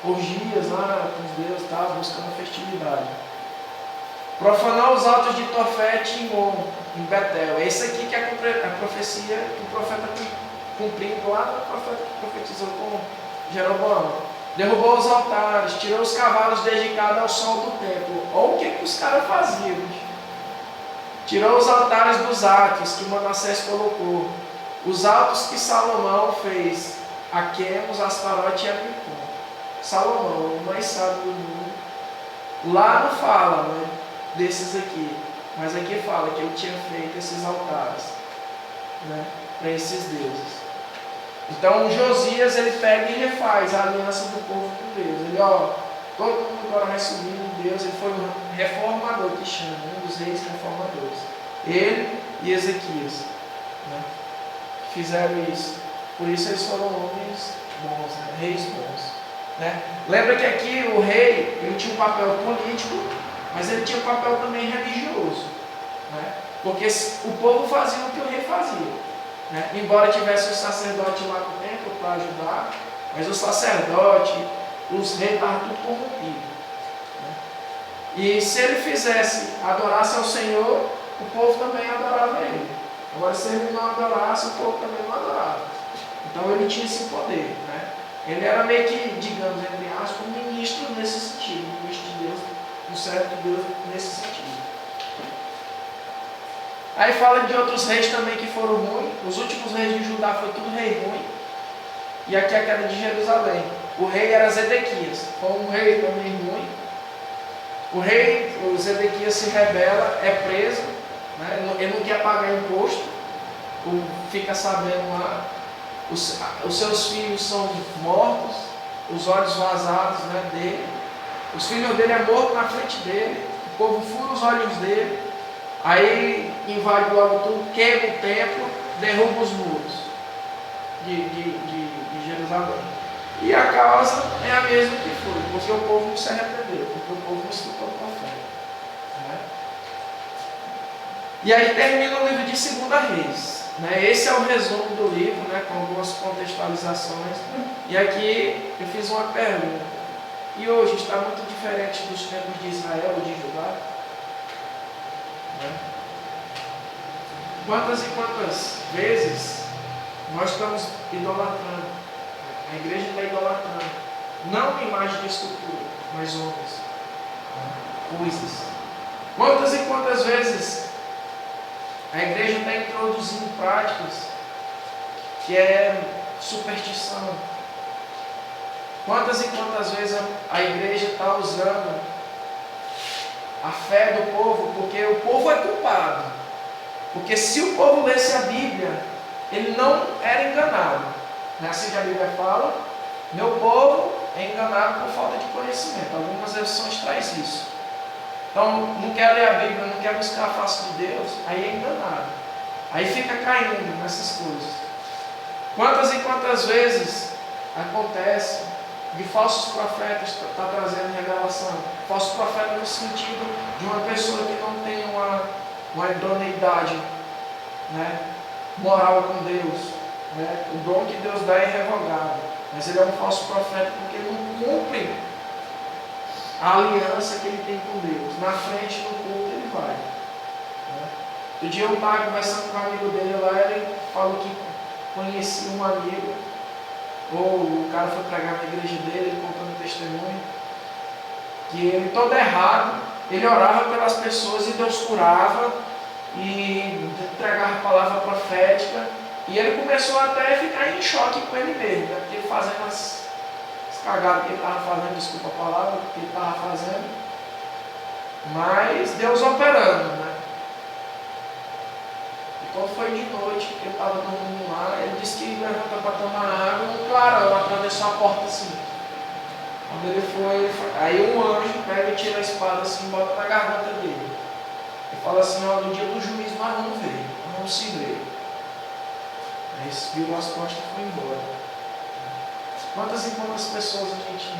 orgias lá com os deuses, buscando festividade. Profanou os altos de Tofete e Imon, em Betel. Esse aqui que é a profecia que o profeta cumprindo lá, o profeta que profetizou com Jeroboão. Derrubou os altares, tirou os cavalos dedicados ao sol do templo. Olha o que os caras faziam. Tirou os altares dos atos que Manassés colocou. Os altos que Salomão fez. A Quemos, Astarote e a Milcom. Salomão, o mais sábio do mundo. Lá não fala, né, desses aqui. Mas aqui fala que ele tinha feito esses altares, né, para esses deuses. Então Josias, ele pega e refaz a aliança do povo com Deus. Ele, todo mundo agora vai subir em Deus. Ele foi um reformador, que chama, um dos reis reformadores. Ele e Ezequias, né, fizeram isso. Por isso eles foram homens bons, né, reis bons. Né? Lembra que aqui o rei, ele tinha um papel político, mas ele tinha um papel também religioso. Né? Porque o povo fazia o que o rei fazia. Né? Embora tivesse o sacerdote lá no templo para ajudar, mas o sacerdote, os reis estavam tudo corrompidos. Né? E se ele adorasse ao Senhor, o povo também adorava ele. Agora, se ele não adorasse, o povo também não adorava. Então ele tinha esse poder. Né? Ele era meio que, digamos, entre aspas, um ministro nesse sentido, um ministro de Deus, um servo de Deus nesse sentido. Aí fala de outros reis também que foram ruins. Os últimos reis de Judá foi tudo rei ruim. E aqui a queda de Jerusalém. O rei era Zedequias, foi um rei também ruim. O Zedequias se rebela, é preso, né? Ele não quer pagar imposto, fica sabendo lá. Os seus filhos são mortos, os olhos vazados, né, dele. Os filhos dele é morto na frente dele. O povo fura os olhos dele. Aí invade logo tudo, quebra o templo, derruba os muros de Jerusalém. E a causa é a mesma que foi, porque o povo não se arrependeu, porque o povo não escutou o profeta. Né? E aí termina o livro de 2 Reis. Né? Esse é o resumo do livro, né, com algumas contextualizações. E aqui eu fiz uma pergunta. E hoje está muito diferente dos tempos de Israel ou de Judá? Né? Quantas e quantas vezes nós estamos idolatrando? A igreja está idolatrando. Não imagem de escultura, mas homens. Coisas. Quantas e quantas vezes a igreja está introduzindo práticas que é superstição. Quantas e quantas vezes a igreja está usando a fé do povo, porque o povo é culpado. Porque se o povo lesse a Bíblia, ele não era enganado. Não é assim que a Bíblia fala? Meu povo é enganado por falta de conhecimento. Algumas versões traz isso. Então, não quer ler a Bíblia, não quer buscar a face de Deus, aí é enganado. Aí fica caindo nessas coisas. Quantas e quantas vezes acontece de falsos profetas estar trazendo revelação? Falso profeta no sentido de uma pessoa que não tem uma idoneidade, né, moral com Deus. Né? O dom que Deus dá é irrevogável. Mas ele é um falso profeta porque ele não cumpre a aliança que ele tem com Deus. Na frente, no culto, ele vai. Né? Outro dia eu estava conversando com um amigo dele lá, ele falou que conhecia um amigo, ou o cara foi pregar na igreja dele, ele contando testemunho, que ele todo errado, ele orava pelas pessoas e Deus curava, e entregava a palavra profética, e ele começou até a ficar em choque com ele mesmo, né? Porque ele fazendo as cagadas que ele estava fazendo, desculpa a palavra, que ele estava fazendo, mas Deus operando, né? E quando foi de noite, que ele estava dormindo lá, ele disse que levantou para tomar água, um clarão atravessou a porta assim. Quando ele foi, aí um anjo pega e tira a espada assim, bota na garganta dele. E fala assim, ó, no dia do juízo nós vamos ver, nós vamos se ver. Aí virou as costas e foi embora. Quantas e quantas pessoas a gente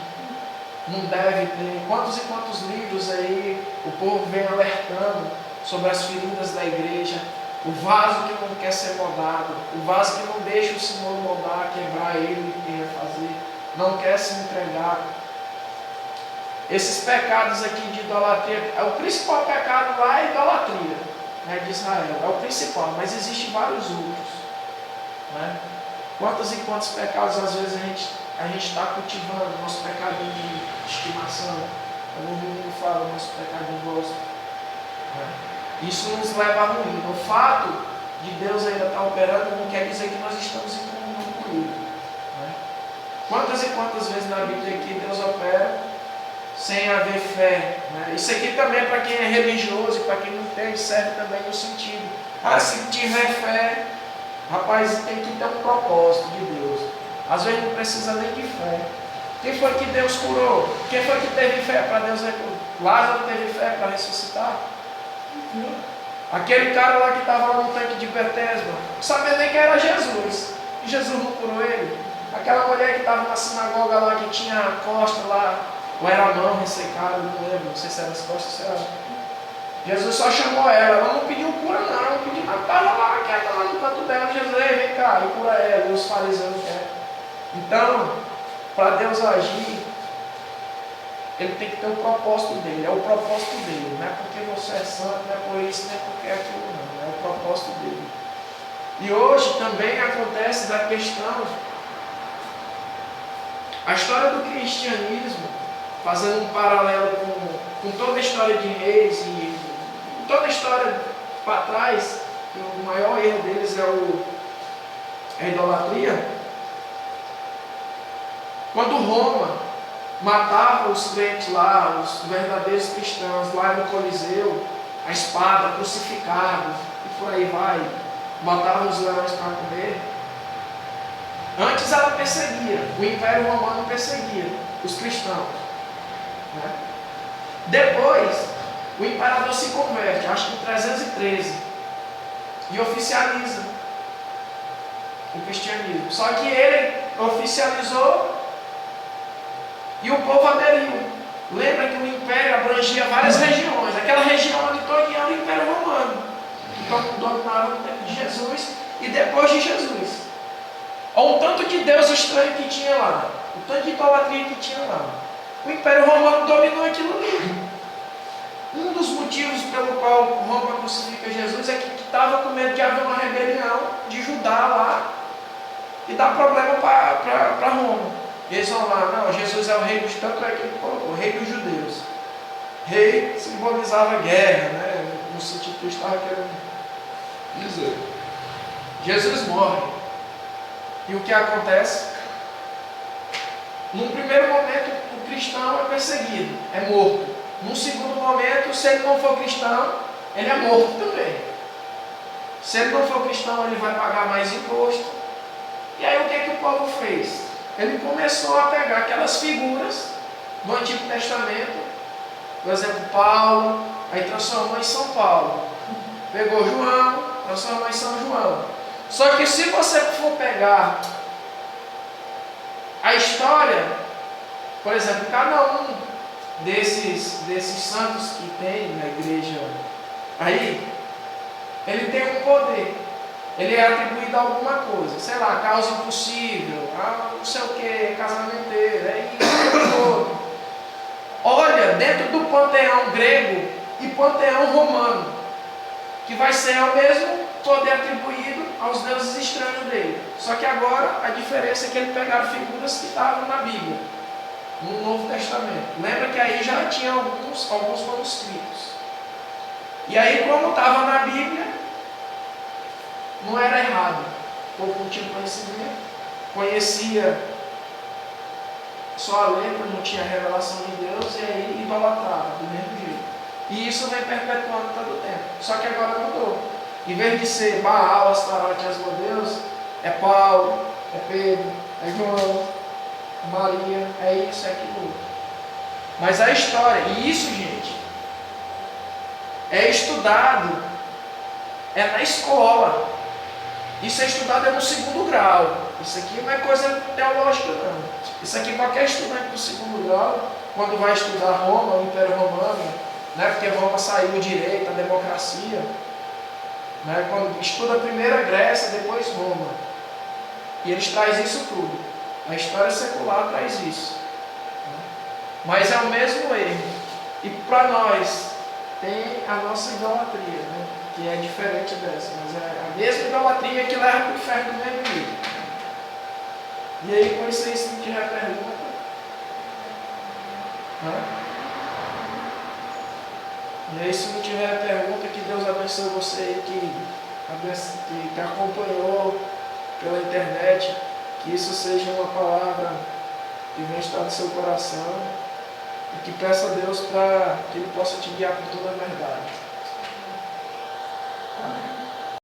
não deve ter? Quantos e quantos livros aí o povo vem alertando sobre as feridas da igreja? O vaso que não quer ser moldado, o vaso que não deixa o Senhor moldar, quebrar ele e refazer, não quer se entregar. Esses pecados aqui de idolatria, o principal pecado lá é a idolatria, né, de Israel, é o principal, mas existem vários outros. Né? Quantos e quantos pecados às vezes a gente está cultivando, nosso pecadinho de estimação. Como o menino fala, nosso pecadinho gosto. Isso nos leva a ruim. O fato de Deus ainda estar operando não quer dizer que nós estamos em comunhão com Ele. Quantas e quantas vezes na Bíblia aqui Deus opera sem haver fé? Isso aqui também é para quem é religioso e para quem não tem, serve também no sentido. Se tiver fé, rapaz, tem que ter um propósito de Deus. Às vezes não precisa nem de fé. Quem foi que Deus curou? Quem foi que teve fé para Deus recuperar? Lázaro teve fé para ressuscitar? Aquele cara lá que estava lá no tanque de Betesda, não sabia nem que era Jesus. E Jesus não curou ele. Aquela mulher que estava na sinagoga lá, que tinha a costa lá, ou era a mão ressecada, não lembro, não sei se era as costas, sei lá. Jesus só chamou ela não pediu cura não pediu nada, estava lá, quieta lá no canto dela. Jesus, vem cá, e cura ela, e os fariseus querem. Então, para Deus agir, Ele tem que ter o propósito dele, é o propósito dele, não é porque você é santo, não é por isso, não é porque é aquilo não, é o propósito dele. E hoje também acontece da questão, a história do cristianismo, fazendo um paralelo com toda a história de reis e toda a história para trás, o maior erro deles é a idolatria. Quando Roma matava os crentes lá, os verdadeiros cristãos lá no Coliseu, a espada, crucificado, e por aí vai, botava os leões para comer. Antes ela perseguia, o Império Romano perseguia os cristãos. Depois, o imperador se converte, acho que em 313, e oficializa o cristianismo. Só que ele oficializou e o povo aderiu. Lembra que o império abrangia várias regiões. Aquela região ali toda era o Império Romano. Então dominava no tempo de Jesus e depois de Jesus. Olha o tanto de Deus estranho que tinha lá. O tanto de idolatria que tinha lá. O Império Romano dominou aquilo ali. Um dos motivos pelo qual Roma crucifica Jesus é que estava com medo de haver uma rebelião de Judá lá e dar problema para Roma. E eles vão lá, não, Jesus é o rei dos, tanto é que ele colocou, o rei dos judeus. Rei simbolizava guerra, né? No sentido que eu estava querendo dizer. Jesus morre. E o que acontece? Num primeiro momento, o cristão é perseguido, é morto. Num segundo momento, se ele não for cristão, ele é morto também. Se ele não for cristão, ele vai pagar mais imposto. E aí o que o povo fez? Ele começou a pegar aquelas figuras do Antigo Testamento, por exemplo, Paulo, aí transformou em São Paulo. Pegou João, transformou em São João. Só que se você for pegar a história, por exemplo, cada um desses santos que tem na igreja aí, ele tem um poder. Ele é atribuído a alguma coisa, sei lá, causa impossível, não sei o que, casamenteiro, é isso, olha, dentro do panteão grego e panteão romano, que vai ser o mesmo poder atribuído aos deuses estranhos dele. Só que agora a diferença é que eles pegaram figuras que estavam na Bíblia, no Novo Testamento. Lembra que aí já tinha alguns manuscritos. E aí, como estava na Bíblia, não era errado. O povo não tinha conhecimento, conhecia só a letra, não tinha a revelação de Deus, e aí idolatrava do mesmo jeito. E isso vem perpetuando todo o tempo. Só que agora mudou. Em vez de ser Baal, Astarote e Asmodeus, é Paulo, é Pedro, é João, é Maria, é isso, é aquilo outro. Mas a história, e isso, gente, é estudado, é na escola. Isso é estudado no segundo grau. Isso aqui não é coisa teológica, não. Isso aqui qualquer estudante do segundo grau, quando vai estudar Roma, o Império Romano, né, porque Roma saiu o direito, a democracia, né, quando estuda primeiro a Grécia, depois Roma. E eles trazem isso tudo. A história secular traz isso. Mas é o mesmo erro. E para nós, tem a nossa idolatria, né? Que é diferente dessa, mas é a mesma idolatria que leva para o inferno do mesmo jeito. E aí, com isso aí, se não tiver pergunta, né? E aí, se não tiver pergunta, que Deus abençoe você aí que acompanhou pela internet, que isso seja uma palavra que venha estar no seu coração e que peça a Deus para que Ele possa te guiar por toda a verdade.